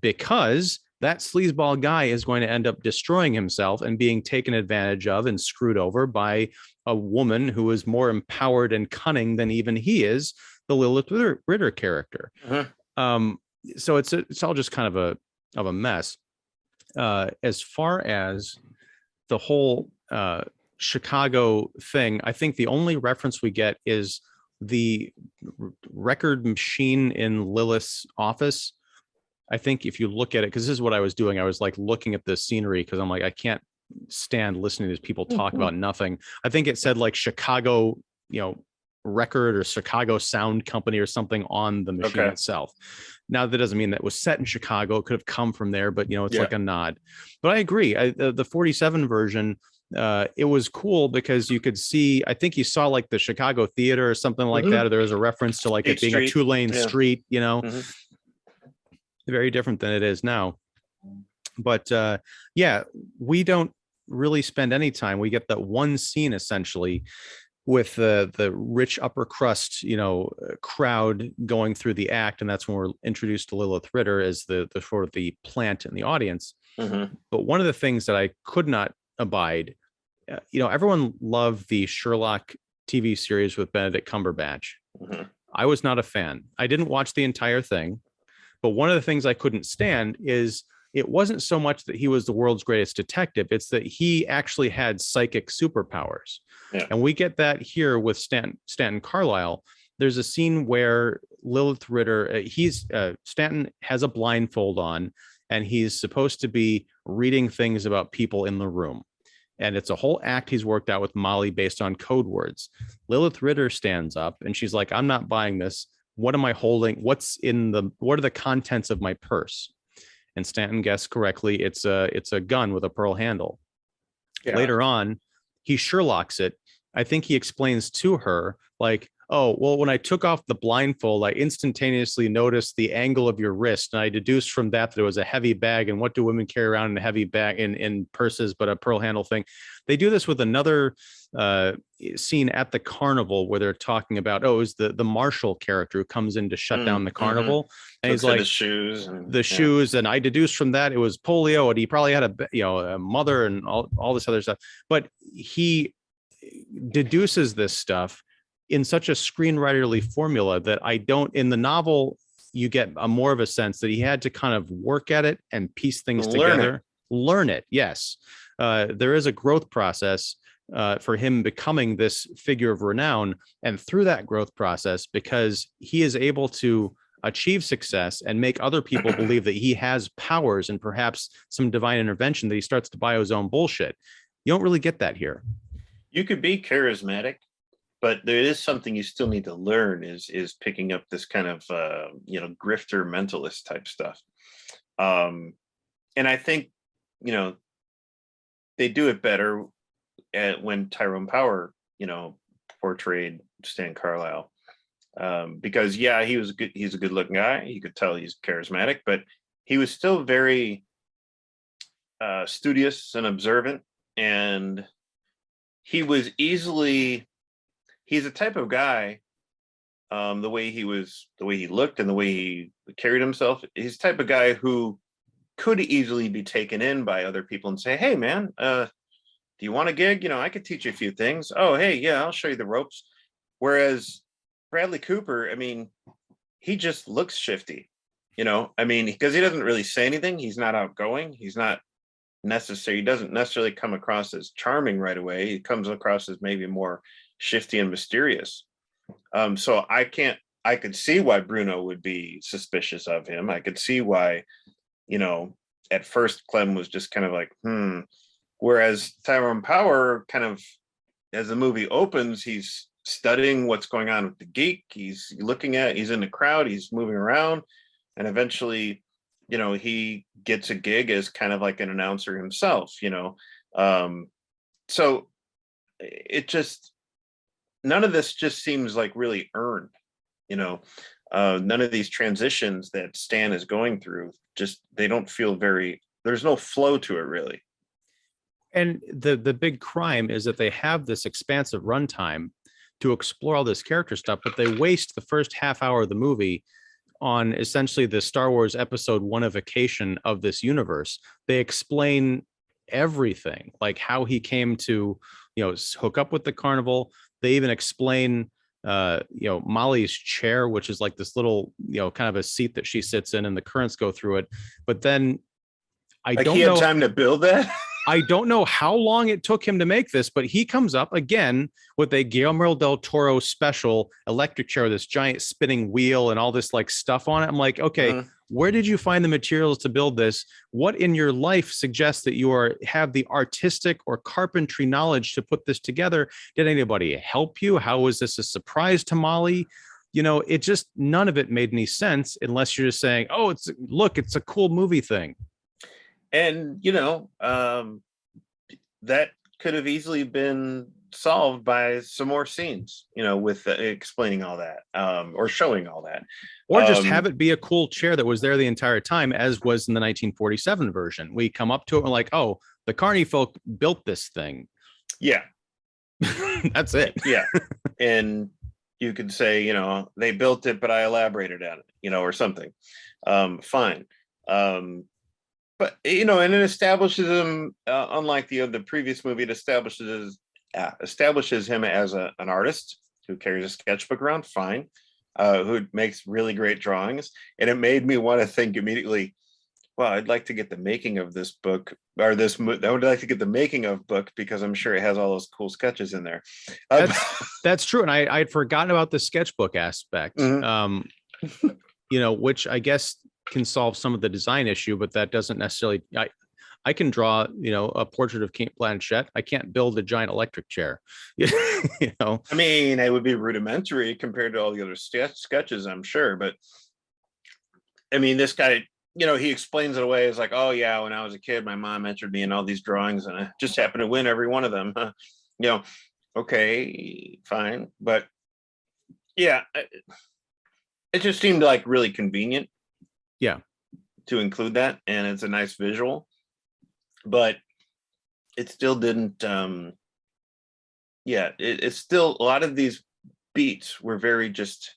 because that sleazeball guy is going to end up destroying himself and being taken advantage of and screwed over by a woman who is more empowered and cunning than even he is, the Lilith Ritter character. Uh-huh. So it's all just kind of a mess. As far as the whole Chicago thing, I think the only reference we get is the record machine in Lilith's office. I think if you look at it, because this is what I was doing, I was like looking at the scenery because I'm like, I can't stand listening to these people talk about nothing. I think it said like Chicago, record or Chicago Sound Company or something on the machine itself. Now, that doesn't mean that was set in Chicago. It could have come from there, but it's like a nod. But I agree. The 47 version, it was cool because you could see, I think you saw like the Chicago Theater or something like that. Or there was a reference to like it being a 2-lane street, very different than it is now. But we don't really spend any time. We get that one scene essentially with the rich upper crust, crowd going through the act. And that's when we're introduced to Lilith Ritter as the sort of the plant in the audience. Mm-hmm. But one of the things that I could not abide, everyone loved the Sherlock TV series with Benedict Cumberbatch. Mm-hmm. I was not a fan. I didn't watch the entire thing, but one of the things I couldn't stand is it wasn't so much that he was the world's greatest detective. It's that he actually had psychic superpowers. Yeah. And we get that here with Stanton Carlisle. There's a scene where Lilith Ritter, Stanton has a blindfold on, and he's supposed to be reading things about people in the room. And it's a whole act he's worked out with Molly based on code words. Lilith Ritter stands up and she's like, I'm not buying this. What am I holding? What are the contents of my purse? And Stanton guessed correctly. It's a gun with a pearl handle. Yeah. Later on, he Sherlocks it. I think he explains to her like, oh, well, when I took off the blindfold, I instantaneously noticed the angle of your wrist. And I deduced from that it was a heavy bag. And what do women carry around in a heavy bag in purses, but a pearl handle thing? They do this with another scene at the carnival where they're talking about, it was the marshal character who comes in to shut down the carnival. And he's like, the shoes. And I deduced from that it was polio, and he probably had a mother and all this other stuff. But he deduces this stuff in such a screenwriterly formula that I don't, in the novel, you get a more of a sense that he had to kind of work at it and piece things together. Learn it. Yes. There is a growth process for him becoming this figure of renown. And through that growth process, because he is able to achieve success and make other people believe that he has powers and perhaps some divine intervention, that he starts to buy his own bullshit. You don't really get that here. You could be charismatic, but there is something you still need to learn is picking up this kind of grifter mentalist type stuff. And I think they do it better when Tyrone Power portrayed Stan Carlisle, because he's a good looking guy. You could tell he's charismatic, but he was still very studious and observant, and he's a type of guy, the way he looked and the way he carried himself, he's the type of guy who could easily be taken in by other people and say, hey man, do you want a gig? I could teach you a few things. Oh, hey, yeah, I'll show you the ropes. Whereas Bradley Cooper, he just looks shifty, because he doesn't really say anything. He's not outgoing. He's not necessary. He doesn't necessarily come across as charming right away. He comes across as maybe more shifty and mysterious. So I could see why Bruno would be suspicious of him. I could see why, at first Clem was just kind of like, Whereas Tyrone Power kind of, as the movie opens, he's studying what's going on with the geek. He's in the crowd, he's moving around, and eventually, he gets a gig as kind of like an announcer himself, So it just, none of this just seems like really earned, none of these transitions that Stan is going through, they don't feel there's no flow to it really. And the big crime is that they have this expansive runtime to explore all this character stuff, but they waste the first half hour of the movie on essentially the Star Wars episode one-ification of this universe. They explain everything, like how he came to, hook up with the carnival. They even explain, Molly's chair, which is like this little, kind of a seat that she sits in and the currents go through it. But then I don't know time to build that. I don't know how long it took him to make this, but he comes up again with a Guillermo del Toro special electric chair, this giant spinning wheel and all this like stuff on it. I'm like, okay, where did you find the materials to build this? What in your life suggests that you have the artistic or carpentry knowledge to put this together? Did anybody help you? How was this a surprise to Molly? It just, none of it made any sense unless you're just saying, oh, it's a cool movie thing. And, that could have easily been solved by some more scenes, with explaining all that, or showing all that. Or just have it be a cool chair that was there the entire time, as was in the 1947 version. We come up to it and we're like, oh, the Carney folk built this thing. Yeah. That's it. Yeah. And you could say, they built it, but I elaborated on it, or something. Fine. But and it establishes him, unlike the previous movie, it establishes him as an artist who carries a sketchbook around. Fine, who makes really great drawings, and it made me want to think immediately, well, I'd like to get the making of this book, or this. I would like to get the making of book because I'm sure it has all those cool sketches in there. That's true, and I'd forgotten about the sketchbook aspect. Which I guess can solve some of the design issue, but that doesn't necessarily. I can draw, a portrait of Kate Blanchett. I can't build a giant electric chair. I mean, it would be rudimentary compared to all the other sketches, I'm sure. But I mean, this guy, he explains it away as like, oh yeah, when I was a kid, my mom entered me in all these drawings, and I just happened to win every one of them. Okay, fine, but yeah, it just seemed like really convenient. Yeah, to include that, and it's a nice visual, but it still didn't. It's still, a lot of these beats were very just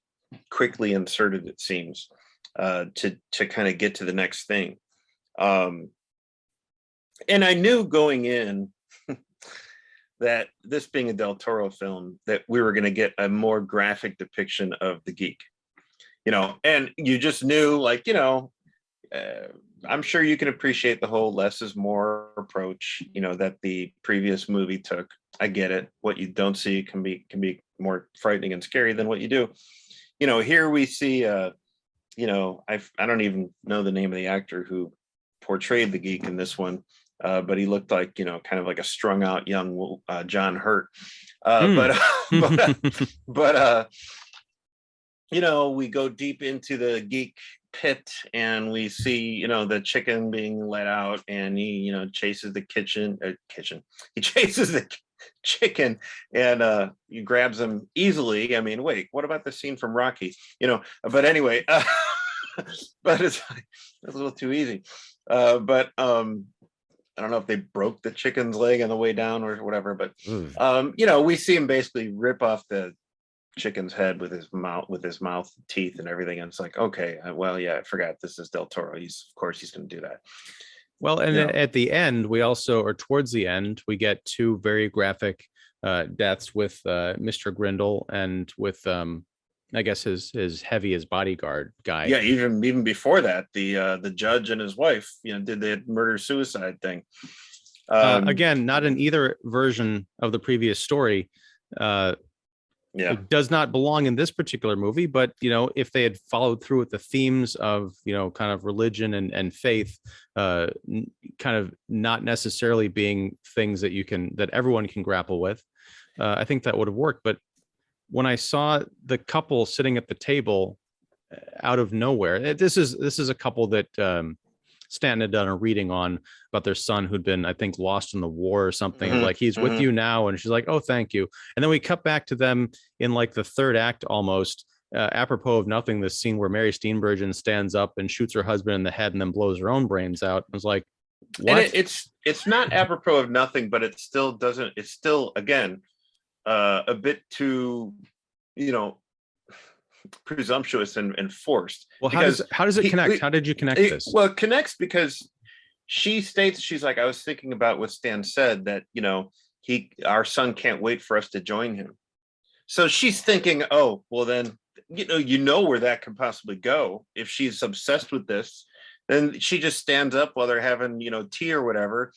quickly inserted, it seems, to kind of get to the next thing. And I knew going in that this being a Del Toro film, that we were going to get a more graphic depiction of the geek. And you just knew, like, I'm sure you can appreciate the whole less is more approach, that the previous movie took. I get it. What you don't see can be more frightening and scary than what you do. Here we see, I don't even know the name of the actor who portrayed the geek in this one, but he looked like, kind of like a strung out young John Hurt. We go deep into the geek pit and we see, the chicken being let out, and he, chases the he chases the chicken, and he grabs him easily. I mean, wait, what about the scene from Rocky? But anyway, but it's a little too easy. But I don't know if they broke the chicken's leg on the way down or whatever, but we see him basically rip off the chicken's head with his mouth, teeth, and everything. And it's like, okay, well, yeah, I forgot this is Del Toro. Of course he's going to do that. Well, and at the end, towards the end, we get two very graphic deaths with Mr. Grindle and with I guess his heavy as bodyguard guy. Yeah, even before that, the judge and his wife, did the murder suicide thing. Again, not in either version of the previous story. Yeah. It does not belong in this particular movie, but if they had followed through with the themes of kind of religion and faith, kind of not necessarily being things that everyone can grapple with, I think that would have worked. But when I saw the couple sitting at the table out of nowhere, this is a couple that Stanton had done a reading on about their son who'd been, I think, lost in the war or something. Mhm, Like, he's with you now, and she's like, oh, thank you. And then we cut back to them in like the third act almost, apropos of nothing. This scene where Mary Steenburgen stands up and shoots her husband in the head and then blows her own brains out. I was like, what? And it's not apropos of nothing, but it still doesn't. It's still, again, a bit too, presumptuous and forced. Well, how does it connect? How did you connect this? Well, it connects because she states, she's like, I was thinking about what Stan said, that our son can't wait for us to join him. So she's thinking, oh, well then, where that can possibly go. If she's obsessed with this, then she just stands up while they're having tea or whatever,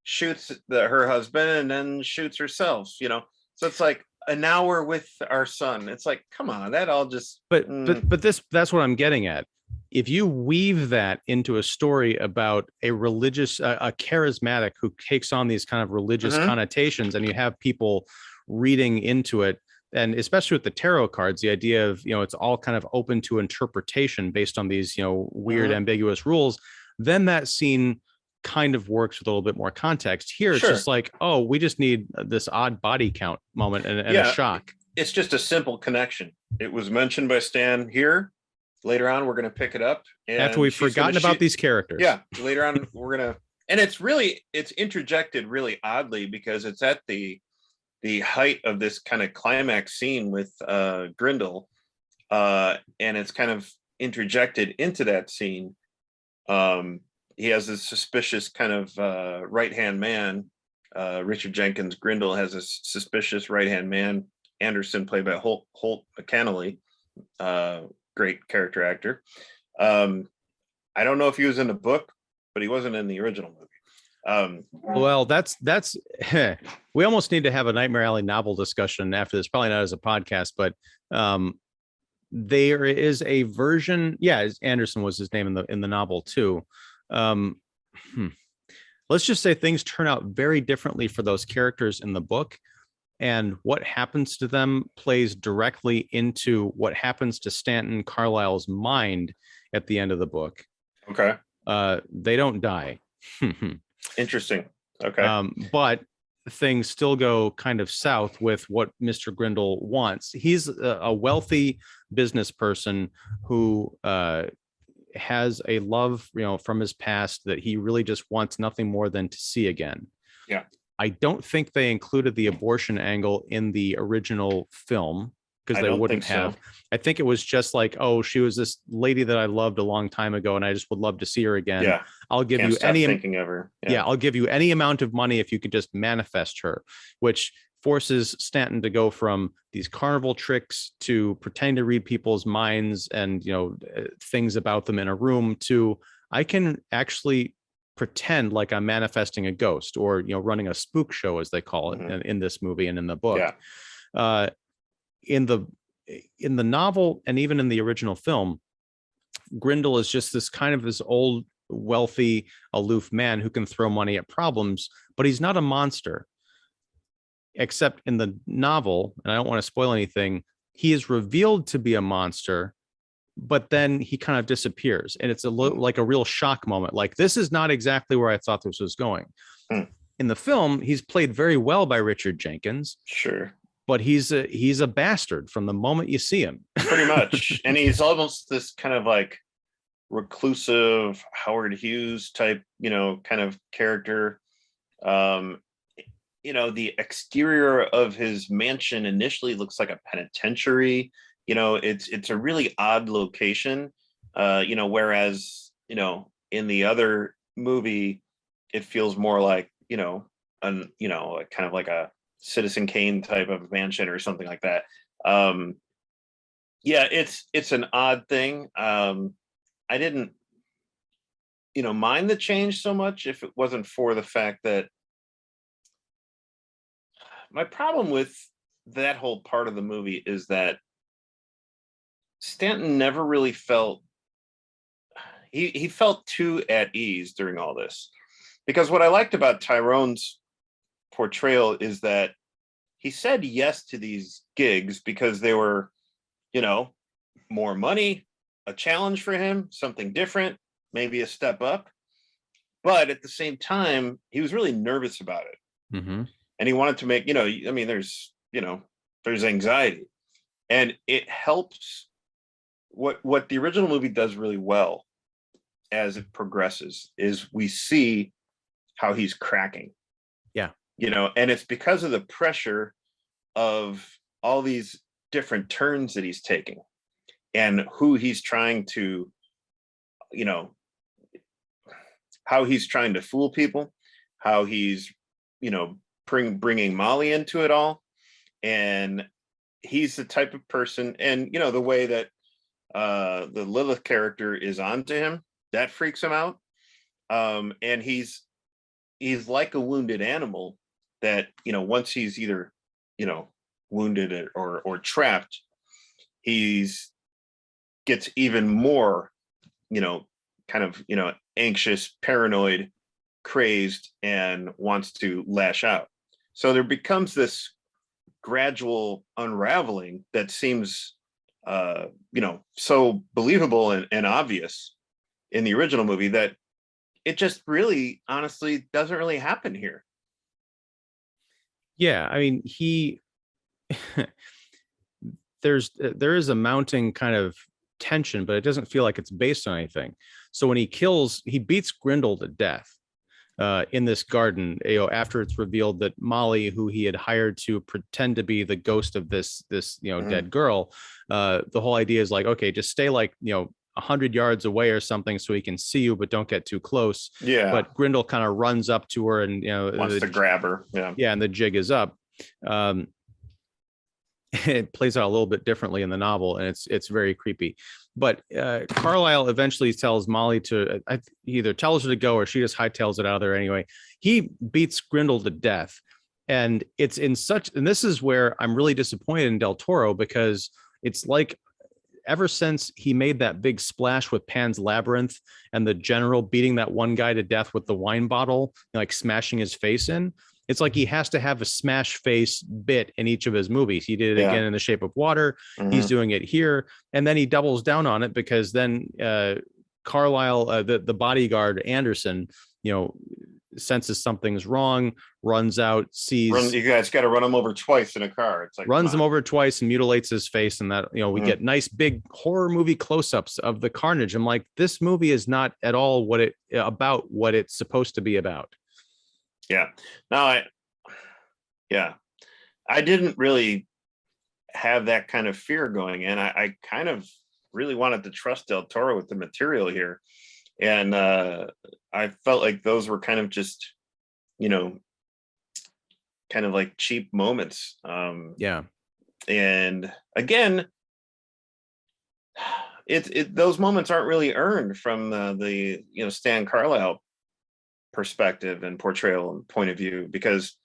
shoots her husband, and then shoots herself. So it's like, an hour with our son. It's like, come on, that all just. But that's what I'm getting at. If you weave that into a story about a religious, a charismatic who takes on these kind of religious connotations, and you have people reading into it, and especially with the tarot cards, the idea of it's all kind of open to interpretation based on these weird ambiguous rules, then that scene kind of works with a little bit more context. Here it's just like, oh, we just need this odd body count moment and a shock. It's just a simple connection. It was mentioned by Stan here. Later on, we're going to pick it up after we've forgotten about these characters. Yeah, later on we're going to, and it's interjected really oddly, because it's at the height of this kind of climax scene with Grindle, and it's kind of interjected into that scene. He has this suspicious kind of right-hand man. Richard Jenkins Grindle has a suspicious right-hand man, Anderson, played by Holt McCannally, great character actor. I don't know if he was in the book, but he wasn't in the original movie. Well, that's we almost need to have a Nightmare Alley novel discussion after this, probably not as a podcast, but there is a version. Yeah, Anderson was his name in the novel too. Let's just say things turn out very differently for those characters in the book, and what happens to them plays directly into what happens to Stanton Carlisle's mind at the end of the book. Okay. They don't die. Interesting. Okay. But things still go kind of south with what Mr. Grindle wants. He's a wealthy business person who has a love, from his past that he really just wants nothing more than to see again. Yeah. I don't think they included the abortion angle in the original film, because they wouldn't have. So. I think it was just like, oh, she was this lady that I loved a long time ago, and I just would love to see her again. Yeah. I'll give you any thinking of her. Yeah, I'll give you any amount of money if you could just manifest her, which forces Stanton to go from these carnival tricks to pretending to read people's minds and things about them in a room to, I can actually pretend like I'm manifesting a ghost, or running a spook show, as they call it in this movie and in the book. Yeah. In the novel and even in the original film, Grindle is just this old, wealthy, aloof man who can throw money at problems, but he's not a monster. Except in the novel, and I don't want to spoil anything, he is revealed to be a monster, but then he kind of disappears, and it's like a real shock moment. Like, this is not exactly where I thought this was going. In the film, he's played very well by Richard Jenkins. Sure. But he's a bastard from the moment you see him. Pretty much. And he's almost this kind of like reclusive Howard Hughes type, kind of character. The exterior of his mansion initially looks like a penitentiary. It's a really odd location. Whereas, in the other movie, it feels more like, kind of like a Citizen Kane type of mansion or something like that. It's an odd thing. I didn't, mind the change so much if it wasn't for the fact that my problem with that whole part of the movie is that Stanton never really felt he felt too at ease during all this. Because what I liked about Tyrone's portrayal is that he said yes to these gigs because they were, more money, a challenge for him, something different, maybe a step up. But at the same time, he was really nervous about it. Mm-hmm. And he wanted to make, there's anxiety. And it helps what the original movie does really well as it progresses is we see how he's cracking. Yeah. And it's because of the pressure of all these different turns that he's taking and who he's trying to, how he's trying to fool people, how he's, bringing Molly into it all. And he's the type of person, and, the way that the Lilith character is onto him, that freaks him out. And he's like a wounded animal that, once he's either, wounded or trapped, gets even more, kind of, anxious, paranoid, crazed, and wants to lash out. So there becomes this gradual unraveling that seems, so believable and obvious in the original movie that it just really, honestly, doesn't really happen here. Yeah, I mean, there is a mounting kind of tension, but it doesn't feel like it's based on anything. So when he beats Grindel to death in this garden, after it's revealed that Molly, who he had hired to pretend to be the ghost of this Mm-hmm. dead girl, the whole idea is like, okay, just stay like 100 yards away or something so he can see you, but don't get too close. Yeah. But Grindel kind of runs up to her and wants to grab her. Yeah, and the jig is up. It plays out a little bit differently in the novel, and it's very creepy. But Carlisle eventually tells Molly to he either tells her to go or she just hightails it out of there anyway. He beats Grindel to death, and it's in such. And this is where I'm really disappointed in Del Toro, because it's like ever since he made that big splash with Pan's Labyrinth and the general beating that one guy to death with the wine bottle, like smashing his face in. It's like he has to have a smash face bit in each of his movies. He did it again in The Shape of Water. Mm-hmm. He's doing it here. And then he doubles down on it because then Carlisle, the bodyguard, Anderson, senses something's wrong, runs out, sees... You guys got to run him over twice in a car. It's like runs him over twice and mutilates his face. And that, we get nice big horror movie close-ups of the carnage. I'm like, this movie is not at all what it's supposed to be about. Yeah. No, I didn't really have that kind of fear going in. I kind of really wanted to trust Del Toro with the material here. And I felt like those were kind of just, kind of like cheap moments. Yeah. And again, those moments aren't really earned from the Stan Carlisle perspective and portrayal and point of view, because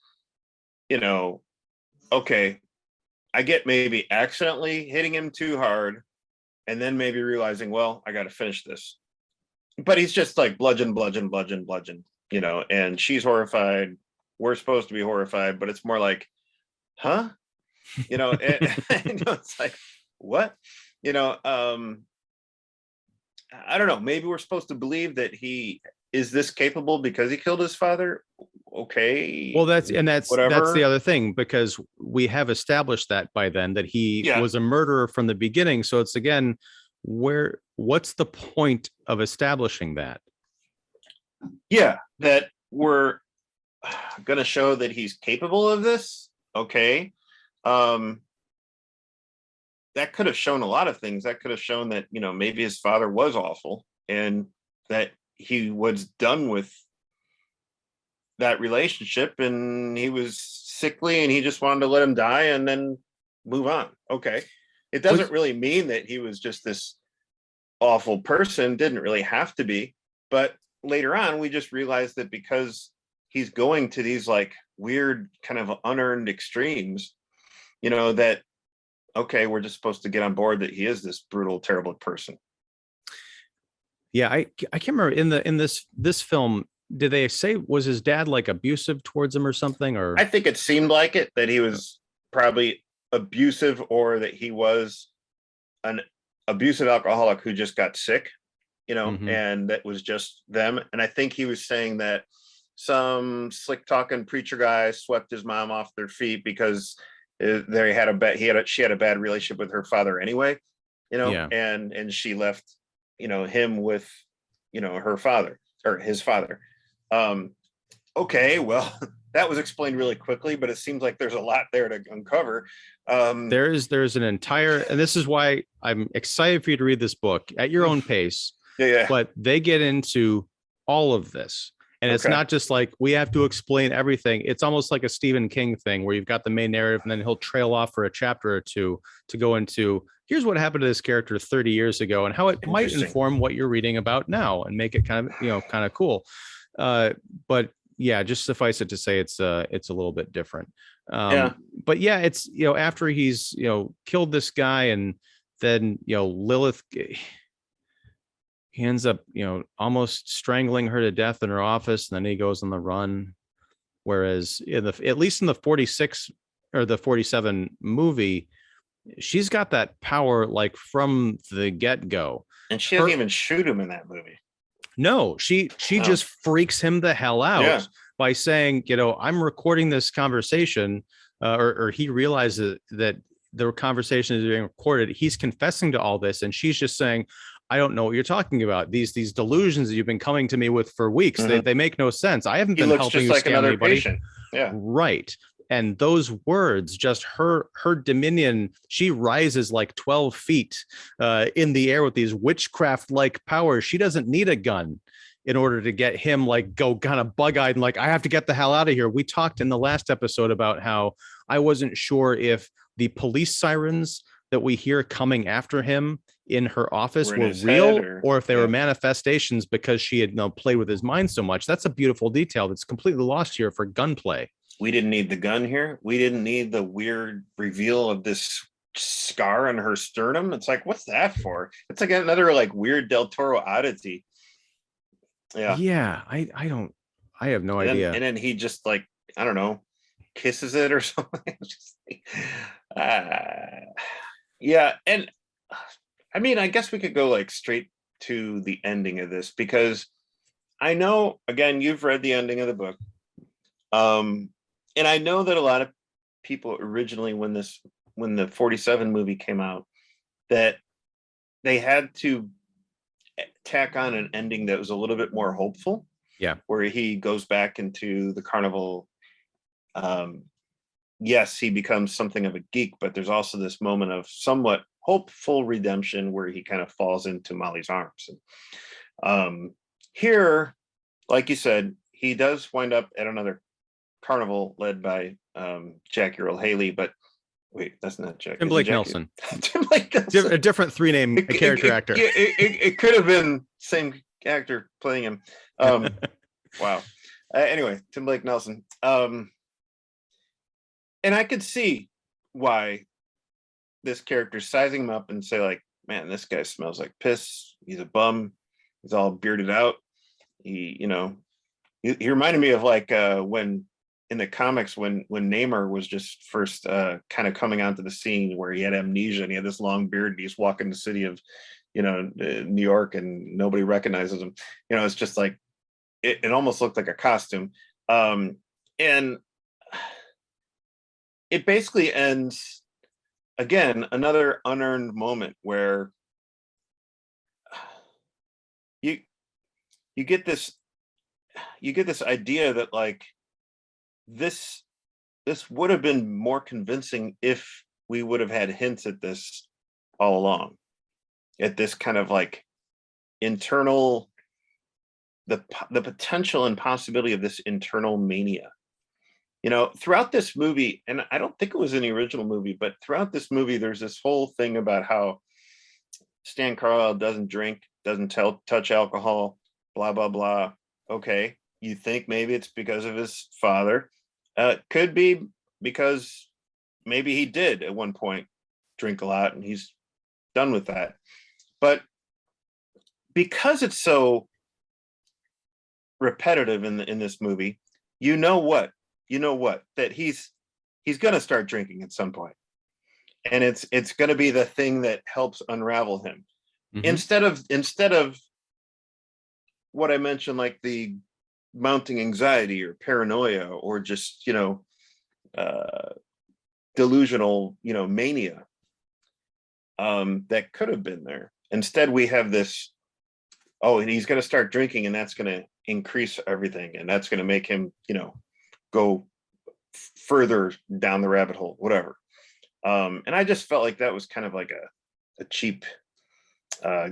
okay, I get maybe accidentally hitting him too hard and then maybe realizing, well, I got to finish this, but he's just like bludgeon, and she's horrified, we're supposed to be horrified, but it's more like, huh? It's like, what? I don't know, maybe we're supposed to believe that he is this capable because he killed his father. Okay. Well, that's whatever. That's the other thing, because we have established that by then that he was a murderer from the beginning. So it's again, what's the point of establishing that? Yeah, that we're going to show that he's capable of this. Okay. That could have shown a lot of things. That could have shown that, maybe his father was awful and that he was done with that relationship and he was sickly and he just wanted to let him die and then move on. Okay. It doesn't really mean that he was just this awful person. Didn't really have to be. But later on, we just realized that because he's going to these like weird kind of unearned extremes, that, okay, we're just supposed to get on board that he is this brutal, terrible person. Yeah, I can't remember in this film, did they say was his dad like abusive towards him or something? Or I think it seemed like it, that he was probably abusive, or that he was an abusive alcoholic who just got sick, Mhm. and that was just them. And I think he was saying that some slick talking preacher guy swept his mom off their feet because they had a bad she had a bad relationship with her father anyway, Yeah. and she left, him with, her father or his father. Um, okay, well, that was explained really quickly, but it seems like there's a lot there to uncover. There's an entire, and this is why I'm excited for you to read this book at your own pace. Yeah. But they get into all of this. And it's Okay. not just like we have to explain everything. It's almost like a Stephen King thing where you've got the main narrative and then he'll trail off for a chapter or two to go into here's what happened to this character 30 years ago and how it might inform what you're reading about now and make it kind of cool. But yeah, just suffice it to say it's a little bit different. Yeah. But yeah, it's after he's killed this guy and then Lilith, he ends up almost strangling her to death in her office, and then he goes on the run. Whereas at least in the 46 or the 47 movie, she's got that power like from the get-go. And she doesn't even shoot him in that movie. No, she just freaks him the hell out by saying, I'm recording this conversation, or he realizes that the conversation is being recorded. He's confessing to all this, and she's just saying, I don't know what you're talking about. These delusions that you've been coming to me with for weeks, they make no sense. I haven't been helping you scam anybody. Patient. Yeah. Right. And those words, just her dominion, she rises like 12 feet in the air with these witchcraft-like powers. She doesn't need a gun in order to get him like go kind of bug-eyed and like, I have to get the hell out of here. We talked in the last episode about how I wasn't sure if the police sirens that we hear coming after him in her office were real or if they were manifestations because she had played with his mind so much. That's a beautiful detail that's completely lost here for gunplay. We didn't need the gun here. We didn't need the weird reveal of this scar on her sternum. It's like, what's that for? It's like another like weird Del Toro oddity. Yeah. I have no idea. And then he just like, I don't know, kisses it or something. Just yeah. And I mean, I guess we could go like straight to the ending of this, because I know, again, you've read the ending of the book. And I know that a lot of people originally, when the 47 movie came out, that they had to tack on an ending that was a little bit more hopeful. Yeah. Where he goes back into the carnival. Yes, he becomes something of a geek, but there's also this moment of somewhat hopeful redemption where he kind of falls into Molly's arms. And here, like you said, he does wind up at another carnival led by Jackie Earle Haley, but wait, that's not Jackie. Tim Blake Nelson. Tim Blake Nelson. A different three-name character actor. It could have been same actor playing him. Wow. Anyway, Tim Blake Nelson. And I could see why this character's sizing him up and say like, man, this guy smells like piss. He's a bum. He's all bearded out. He reminded me of like when in the comics when Namor was just first kind of coming onto the scene, where he had amnesia and he had this long beard and he's walking the city of New York and nobody recognizes him. It's just like it almost looked like a costume. And it basically ends, again, another unearned moment where you get this idea that like this would have been more convincing if we would have had hints at this all along, at this kind of like internal, the potential and possibility of this internal mania. Throughout this movie, and I don't think it was in the original movie, but throughout this movie, there's this whole thing about how Stan Carlisle doesn't drink, doesn't touch alcohol, blah, blah, blah. Okay. You think maybe it's because of his father. Could be because maybe he did at one point drink a lot and he's done with that. But because it's so repetitive in this movie, you know what that he's going to start drinking at some point, and it's going to be the thing that helps unravel him. Mm-hmm. Instead of what I mentioned, like the mounting anxiety or paranoia or just delusional mania that could have been there. Instead, we have this, and he's going to start drinking, and that's going to increase everything, and that's going to make him go further down the rabbit hole, whatever. And I just felt like that was kind of like a cheap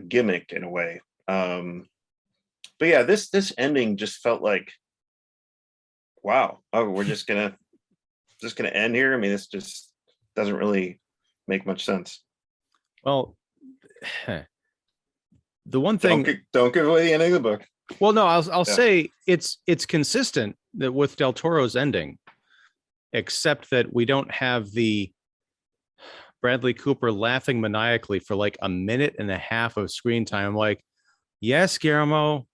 gimmick in a way. But yeah, this ending just felt like, wow, we're just gonna end here. I mean, this just doesn't really make much sense. Well, the one thing, don't give away the ending of the book. Well, no, I'll say it's consistent with Del Toro's ending, except that we don't have the Bradley Cooper laughing maniacally for like a minute and a half of screen time. I'm like, yes, Guillermo,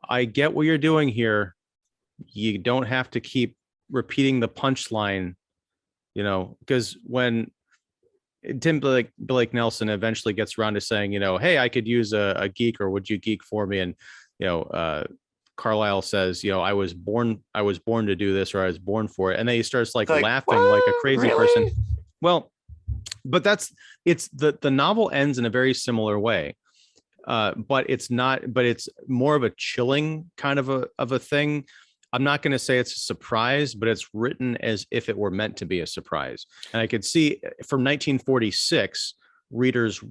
I get what you're doing here. You don't have to keep repeating the punchline, because when Tim Blake Nelson eventually gets around to saying, hey, I could use a geek, or would you geek for me? And, Carlisle says, I was born to do this, or I was born for it. And then he starts like laughing like a crazy person. Well, but it's the novel ends in a very similar way. But it's more of a chilling kind of a thing. I'm not going to say it's a surprise, but it's written as if it were meant to be a surprise. And I could see from 1946 readers,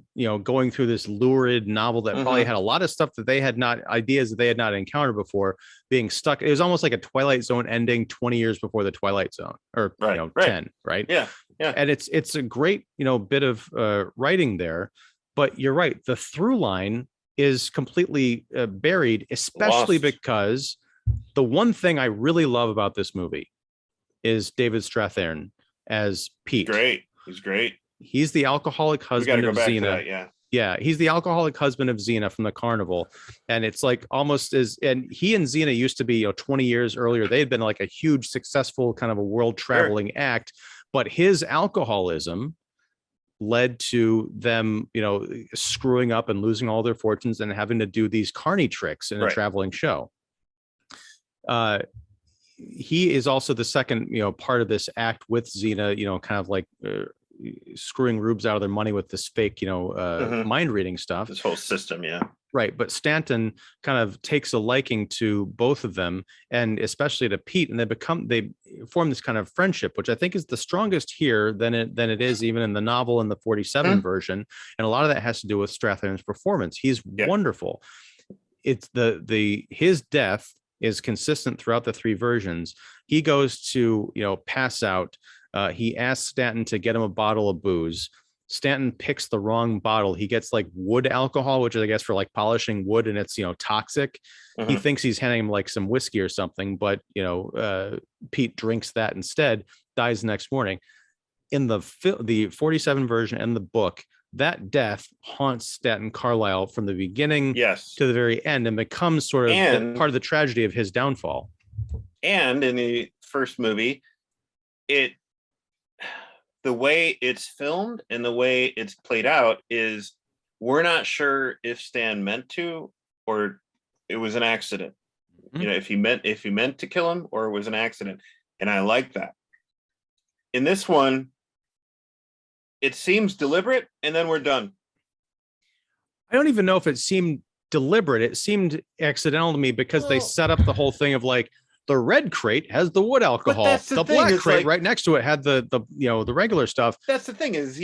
going through this lurid novel that probably had a lot of stuff that ideas that they had not encountered before, being stuck. It was almost like a Twilight Zone ending 20 years before the Twilight Zone, or 10, right? Yeah. And it's a great, bit of writing there. But you're right. The through line is completely buried, especially because the one thing I really love about this movie is David Strathairn as Pete. He's great. He's the alcoholic husband of Xena. Yeah, he's the alcoholic husband of Xena from the carnival. And it's like and he and Xena used to be 20 years earlier. They had been like a huge, successful kind of a world traveling act. But his alcoholism led to them, screwing up and losing all their fortunes and having to do these carny tricks in a traveling show. He is also the second, part of this act with Xena, kind of like screwing rubes out of their money with this fake, mind reading stuff. This whole system, yeah. Right. But Stanton kind of takes a liking to both of them, and especially to Pete, and they form this kind of friendship, which I think is the strongest here than it is even in the novel in the 47 version. And a lot of that has to do with Strathairn's performance. He's wonderful. It's his death is consistent throughout the three versions. He goes to, pass out. He asks Stanton to get him a bottle of booze. Stanton picks the wrong bottle. He gets like wood alcohol, which is, I guess, for like polishing wood, and it's, toxic. He thinks he's handing him like some whiskey or something, but, Pete drinks that instead, dies the next morning. In the 47 version and the book, that death haunts Stanton Carlisle from the beginning to the very end, and becomes sort of part of the tragedy of his downfall. And in the first movie, the way it's filmed and the way it's played out is, we're not sure if Stan meant to or it was an accident. If he meant to kill him or it was an accident. And I like that. In this one, it seems deliberate, and then we're done. I don't even know if it seemed deliberate. It seemed accidental to me, because they set up the whole thing of like, the red crate has the wood alcohol. The black crate right next to it had the regular stuff. That's the thing, is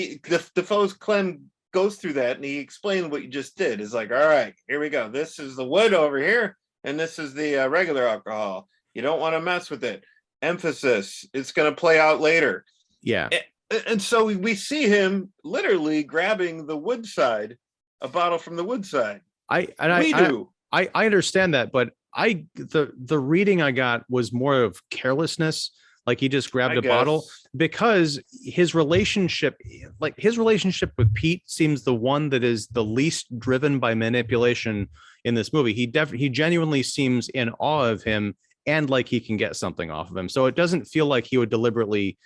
Defoe's Clem goes through that, and he explained what you just did. Is like, all right, here we go. This is the wood over here, and this is the regular alcohol. You don't want to mess with it. Emphasis. It's going to play out later. Yeah. And so we see him literally grabbing the wood side, a bottle from the wood side. I understand that, but the reading I got was more of carelessness. like he just grabbed I a bottle, guess. because his relationship with Pete seems the one that is the least driven by manipulation in this movie. He genuinely seems in awe of him and like he can get something off of him. So it doesn't feel like he would deliberately,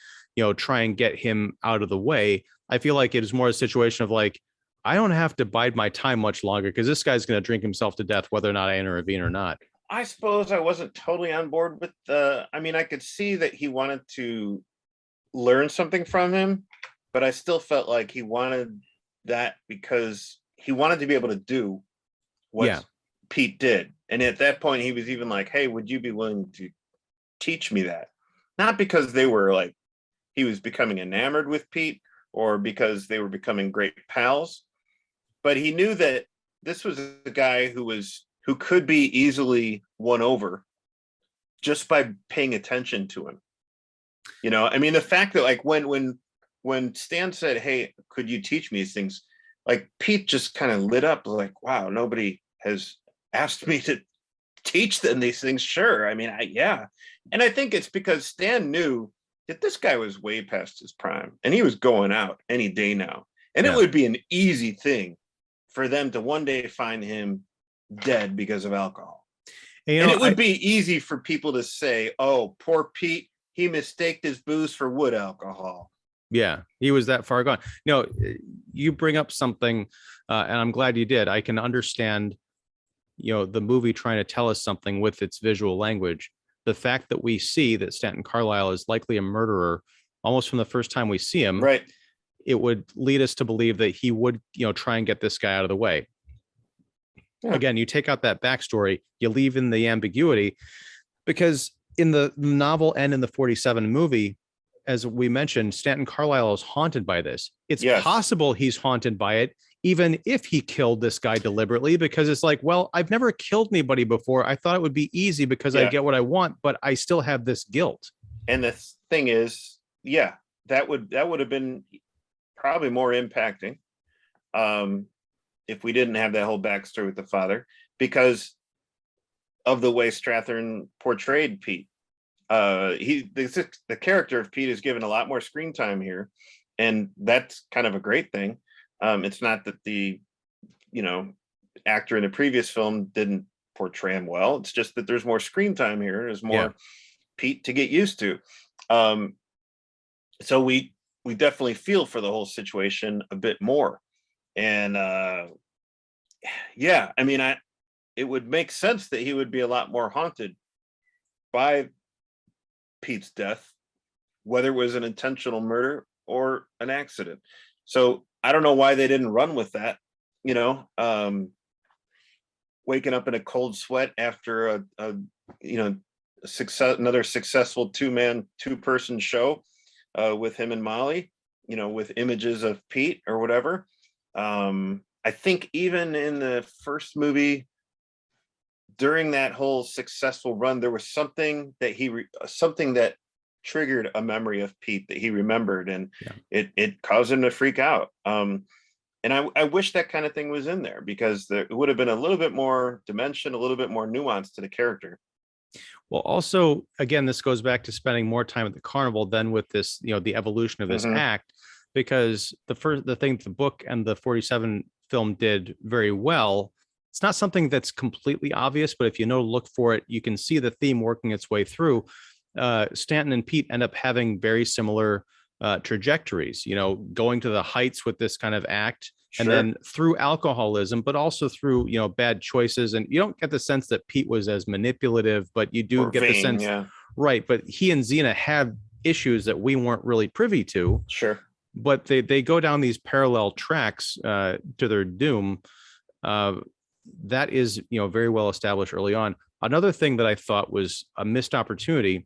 try and get him out of the way. I feel like it is more a situation of like, I don't have to bide my time much longer because this guy's going to drink himself to death, whether or not I intervene or not. I suppose I wasn't totally on board with I mean, I could see that he wanted to learn something from him, but I still felt like he wanted that because he wanted to be able to do what Yeah. Pete did. And at that point, he was even like, hey, would you be willing to teach me that? Not because they were like, he was becoming enamored with Pete or because they were becoming great pals, but he knew that this was a guy who could be easily won over just by paying attention to him. I mean, the fact that like when Stan said, hey, could you teach me these things? Like Pete just kind of lit up like, wow, nobody has asked me to teach them these things. Sure. I mean, yeah. And I think it's because Stan knew that this guy was way past his prime and he was going out any day now. And it would be an easy thing for them to one day find him dead because of alcohol. And it would be easy for people to say, oh, poor Pete, he mistaked his booze for wood alcohol. Yeah, he was that far gone. You bring up something, and I'm glad you did. I can understand, the movie trying to tell us something with its visual language. The fact that we see that Stanton Carlisle is likely a murderer almost from the first time we see him, right? It would lead us to believe that he would, try and get this guy out of the way. Yeah. Again, you take out that backstory, you leave in the ambiguity, because in the novel and in the 47 movie, as we mentioned, Stanton Carlisle is haunted by this. It's possible he's haunted by it, even if he killed this guy deliberately, because it's like, well, I've never killed anybody before. I thought it would be easy because I get what I want, but I still have this guilt. And the thing is, that would have been probably more impacting if we didn't have that whole backstory with the father, because of the way Strathern portrayed Pete. The character of Pete is given a lot more screen time here, and that's kind of a great thing. It's not that the actor in the previous film didn't portray him well. It's just that there's more screen time here. There's more Pete to get used to. So we definitely feel for the whole situation a bit more. And I mean, it would make sense that he would be a lot more haunted by Pete's death, whether it was an intentional murder or an accident. So I don't know why they didn't run with that, waking up in a cold sweat after another successful two-person show with him and Molly, with images of Pete or whatever. I think even in the first movie, during that whole successful run, there was something that triggered a memory of Pete that he remembered, and it caused him to freak out. And I wish that kind of thing was in there, because it would have been a little bit more dimension, a little bit more nuance to the character. Well, also, again, this goes back to spending more time at the carnival than with this, the evolution of this act, because the thing the book and the 47 film did very well, it's not something that's completely obvious, but if look for it, you can see the theme working its way through. Stanton and Pete end up having very similar trajectories, going to the heights with this kind of act, and then through alcoholism, but also through, bad choices. And you don't get the sense that Pete was as manipulative, but you do get the sense, right? But he and Xena had issues that we weren't really privy to. Sure. But they go down these parallel tracks to their doom. That is, very well established early on. Another thing that I thought was a missed opportunity,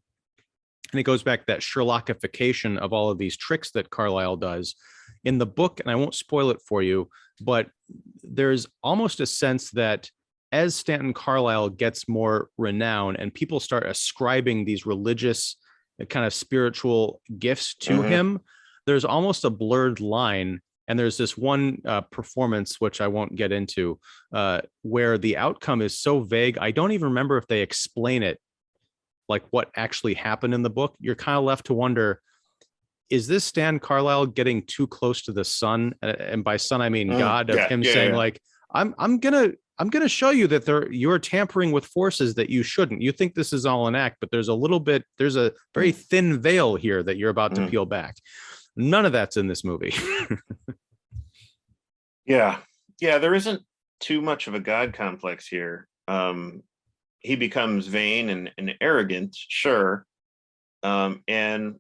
and it goes back to that Sherlockification of all of these tricks that Carlisle does in the book, and I won't spoil it for you, but there's almost a sense that as Stanton Carlisle gets more renown and people start ascribing these religious kind of spiritual gifts to him, there's almost a blurred line. And there's this one performance, which I won't get into, where the outcome is so vague. I don't even remember if they explain it like what actually happened in the book, you're kind of left to wonder, is this Stan Carlisle getting too close to the sun? And by sun, I mean God, of him saying like, I'm gonna show you that you're tampering with forces that you shouldn't. You think this is all an act, but there's a very thin veil here that you're about to peel back. None of that's in this movie. Yeah. There isn't too much of a God complex here. He becomes vain and arrogant, sure, and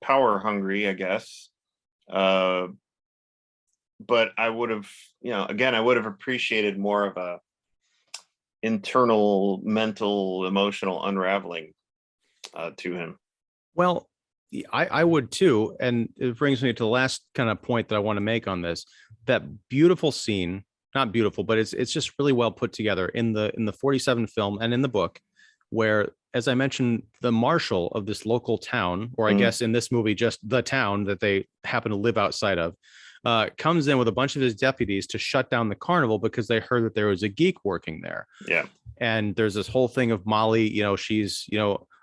power hungry, I guess. But I would have, I would have appreciated more of a internal, mental, emotional unraveling to him. Well, I would too. And it brings me to the last kind of point that I want to make on this. That beautiful scene, not beautiful, but it's just really well put together in the 47 film and in the book, where, as I mentioned, the marshal of this local town, or I guess in this movie, just the town that they happen to live outside of, comes in with a bunch of his deputies to shut down the carnival because they heard that there was a geek working there. Yeah. And there's this whole thing of Molly, she's,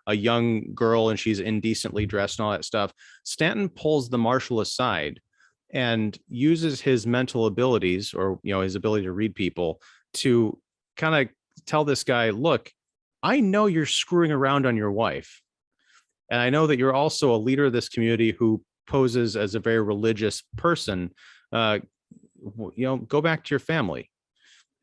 a young girl and she's indecently dressed and all that stuff. Stanton pulls the marshal aside and uses his mental abilities, or, his ability to read people, to kind of tell this guy, look, I know you're screwing around on your wife. And I know that you're also a leader of this community who poses as a very religious person. Go back to your family.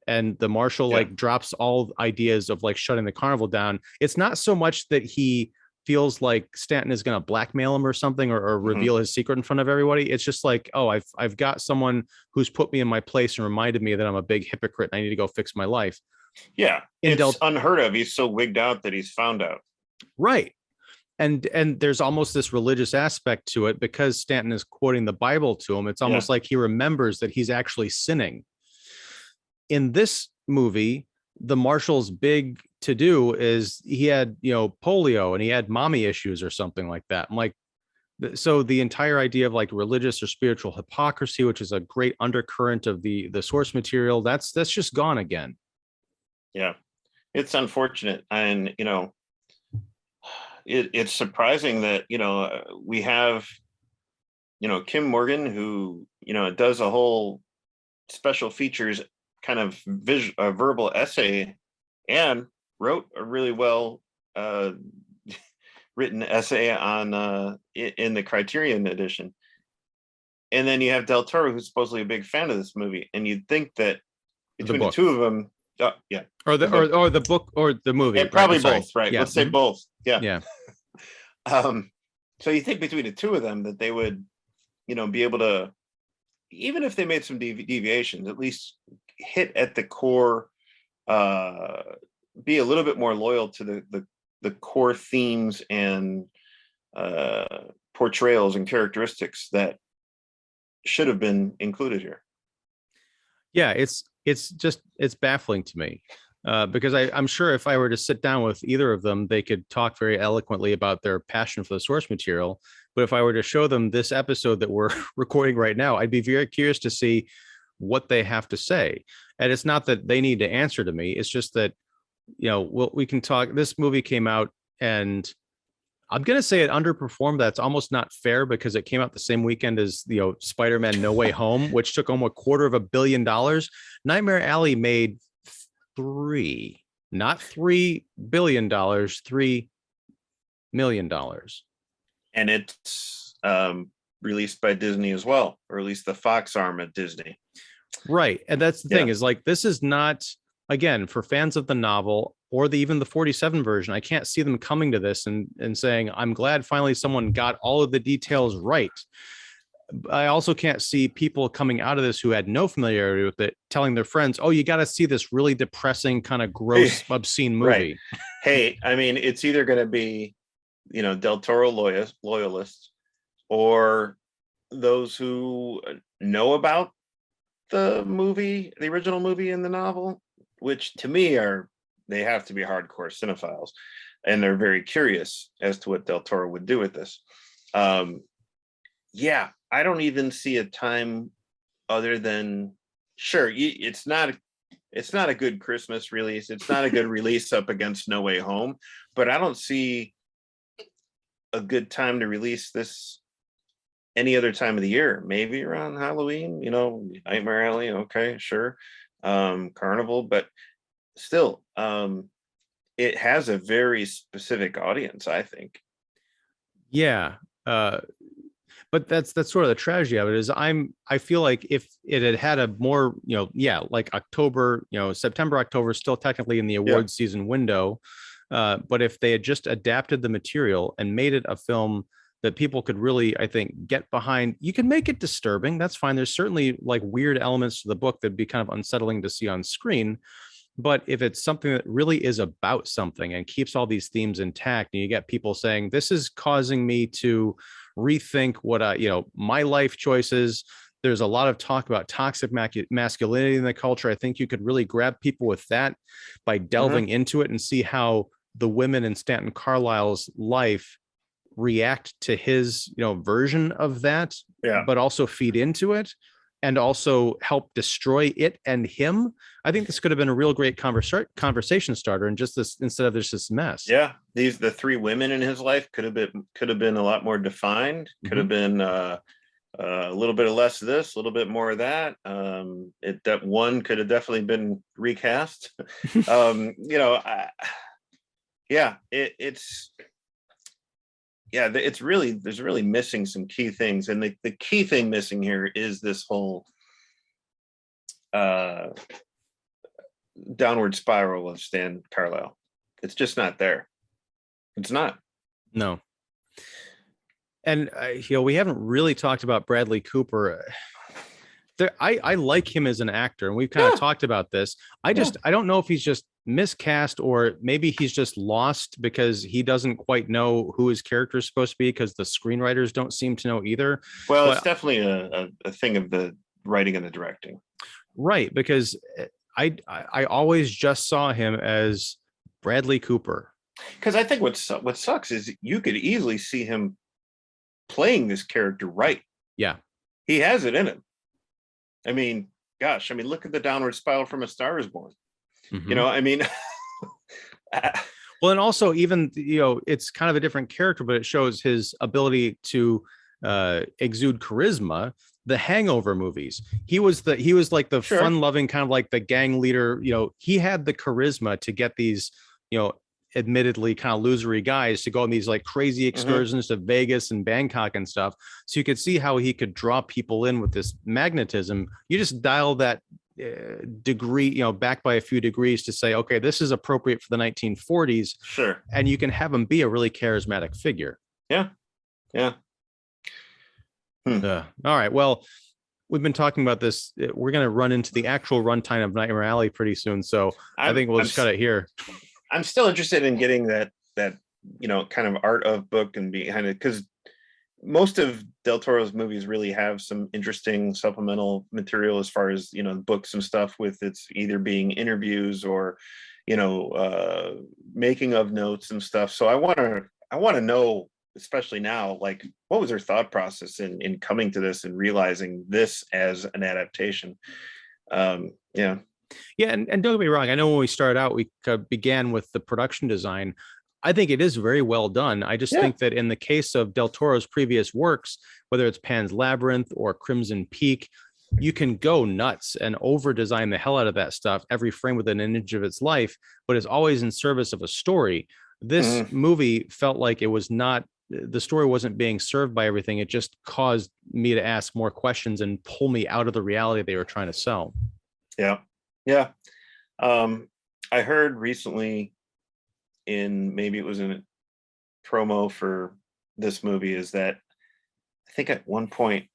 And the marshal like drops all ideas of like shutting the carnival down. It's not so much that he feels like Stanton is going to blackmail him or something, or reveal his secret in front of everybody. It's just like, oh, I've got someone who's put me in my place and reminded me that I'm a big hypocrite and I need to go fix my life. Yeah, it's unheard of. He's so wigged out that he's found out. Right. And there's almost this religious aspect to it because Stanton is quoting the Bible to him. It's almost like he remembers that he's actually sinning. In this movie, the marshal's big to do is he had, polio and he had mommy issues or something like that. I'm like, so the entire idea of like religious or spiritual hypocrisy, which is a great undercurrent of the source material, that's just gone again. Yeah, it's unfortunate. And, it's surprising that, we have, Kim Morgan, who, does a whole special features kind of verbal essay and wrote a really well written essay on in the Criterion edition. And then you have Del Toro, who's supposedly a big fan of this movie, and you'd think that between the two of them, or the book or the movie, and probably both, right? Let's say both. Yeah. So you think between the two of them that they would, be able to, even if they made some deviations, at least hit at the core, be a little bit more loyal to the core themes and portrayals and characteristics that should have been included here. Yeah, it's baffling to me. Because I'm sure if I were to sit down with either of them, they could talk very eloquently about their passion for the source material. But if I were to show them this episode that we're recording right now, I'd be very curious to see what they have to say. And it's not that they need to answer to me. It's just that, we can talk. This movie came out and I'm going to say it underperformed. That's almost not fair because it came out the same weekend as, Spider-Man No Way Home, which took almost $250 million. Nightmare Alley made not $3 billion, $3 million. And it's released by Disney as well, or at least the Fox arm at Disney. Right. And that's the thing is like, this is not, again, for fans of the novel or even the 47 version, I can't see them coming to this and saying, I'm glad finally someone got all of the details right. I also can't see people coming out of this who had no familiarity with it telling their friends, oh, you got to see this really depressing, kind of gross, obscene movie. Right. Hey, I mean, it's either going to be, Del Toro loyalists or those who know about the movie, the original movie and the novel, which to me they have to be hardcore cinephiles. And they're very curious as to what Del Toro would do with this. I don't even see a time other than, sure, it's not it's not a good Christmas release. It's not a good release up against No Way Home, but I don't see a good time to release this any other time of the year. Maybe around Halloween, Nightmare Alley. Okay, sure. Carnival, but still, it has a very specific audience, I think. Yeah. But that's sort of the tragedy of it is I feel like if it had had a more, like October, September, October, still technically in the award season window. But if they had just adapted the material and made it a film that people could really, I think, get behind, you can make it disturbing. That's fine. There's certainly like weird elements to the book that'd be kind of unsettling to see on screen. But if it's something that really is about something and keeps all these themes intact, and you get people saying, this is causing me to rethink what my life choices. There's a lot of talk about toxic masculinity in the culture. I think you could really grab people with that by delving into it and see how the women in Stanton Carlisle's life react to his, version of that, but also feed into it and also help destroy it and him. I think this could have been a real great conversation starter, and just this instead of this mess. Yeah, the three women in his life could have been a lot more defined. Could have been a little bit of less of this, a little bit more of that. That one could have definitely been recast. It's really, there's really missing some key things, and the key thing missing here is this whole downward spiral of Stan Carlisle. It's just not there. It's not. No. And we haven't really talked about Bradley Cooper. I like him as an actor, and we've kind of talked about this. I don't know if he's just miscast, or maybe he's just lost because he doesn't quite know who his character is supposed to be, because the screenwriters don't seem to know either. Well, it's definitely a thing of the writing and the directing, right? Because I always just saw him as Bradley Cooper. Because I think what sucks is you could easily see him playing this character right. Yeah, he has it in him. I mean, gosh, look at the downward spiral from A Star Is Born. Well, and also even, it's kind of a different character, but it shows his ability to exude charisma. The Hangover movies, he was like the fun-loving kind of like the gang leader. He had the charisma to get these, admittedly kind of losery guys to go on these like crazy excursions to Vegas and Bangkok and stuff. So you could see how he could draw people in with this magnetism. You just dial that degree, back by a few degrees to say, okay, this is appropriate for the 1940s. Sure. And you can have him be a really charismatic figure. Yeah. All right. Well, we've been talking about this. We're going to run into the actual runtime of Nightmare Alley pretty soon. So I think we'll just cut it here. I'm still interested in getting that kind of art of book and behind it, because most of Del Toro's movies really have some interesting supplemental material as far as books and stuff, with it's either being interviews or making of notes and stuff. So I want to know, especially now, like, what was her thought process in coming to this and realizing this as an adaptation. Yeah, and don't get me wrong. I know when we started out, we began with the production design. I think it is very well done. I just think that in the case of Del Toro's previous works, whether it's Pan's Labyrinth or Crimson Peak, you can go nuts and over-design the hell out of that stuff, every frame within an inch of its life, but it's always in service of a story. This movie felt like it was not, the story wasn't being served by everything. It just caused me to ask more questions and pull me out of the reality they were trying to sell. Yeah. I heard recently, maybe it was in a promo for this movie, is that I think at one point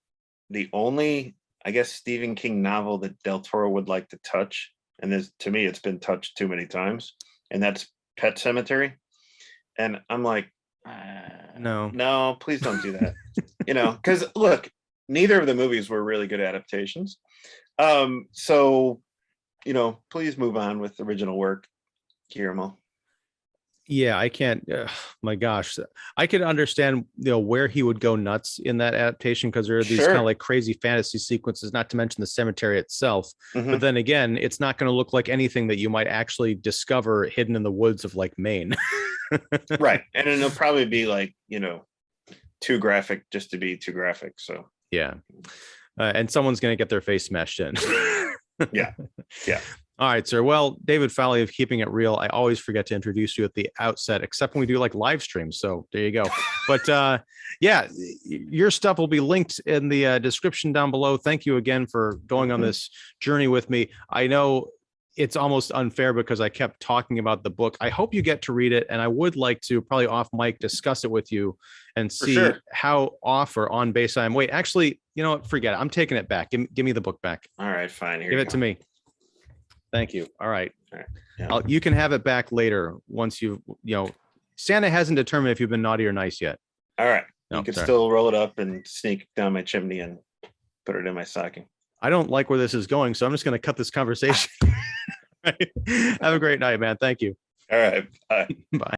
the only, I guess, Stephen King novel that Del Toro would like to touch, and to me it's been touched too many times, and that's Pet Sematary. And I'm like, no, please don't do that. Because look, neither of the movies were really good adaptations. So please move on with original work, Guillermo. Yeah, I can't. My gosh, I could understand, where he would go nuts in that adaptation because there are these kind of Sure. like crazy fantasy sequences, not to mention the cemetery itself. But Hmm. then again, it's not going to look like anything that you might actually discover hidden in the woods of like Maine. Right. And it'll probably be like, too graphic just to be too graphic. So Yeah, and someone's going to get their face smashed in. yeah. Yeah. All right, sir. Well, David Fowley of Keeping It Real. I always forget to introduce you at the outset, except when we do like live streams. So there you go. But yeah, your stuff will be linked in the description down below. Thank you again for going on this journey with me. I know it's almost unfair because I kept talking about the book. I hope you get to read it, and I would like to probably off mic discuss it with you and For see sure. how off or on base I am. Wait, actually, you know what? Forget it. I'm taking it back. Give me the book back. All right, fine. Here Give you it go. to me. Thank you. All right. All right. Yeah. You can have it back later once Santa hasn't determined if you've been naughty or nice yet. All right. No, You could sorry. still roll it up and sneak down my chimney and put it in my stocking. I don't like where this is going, so I'm just going to cut this conversation. Have a great night, man. Thank you. All right. Bye. Bye.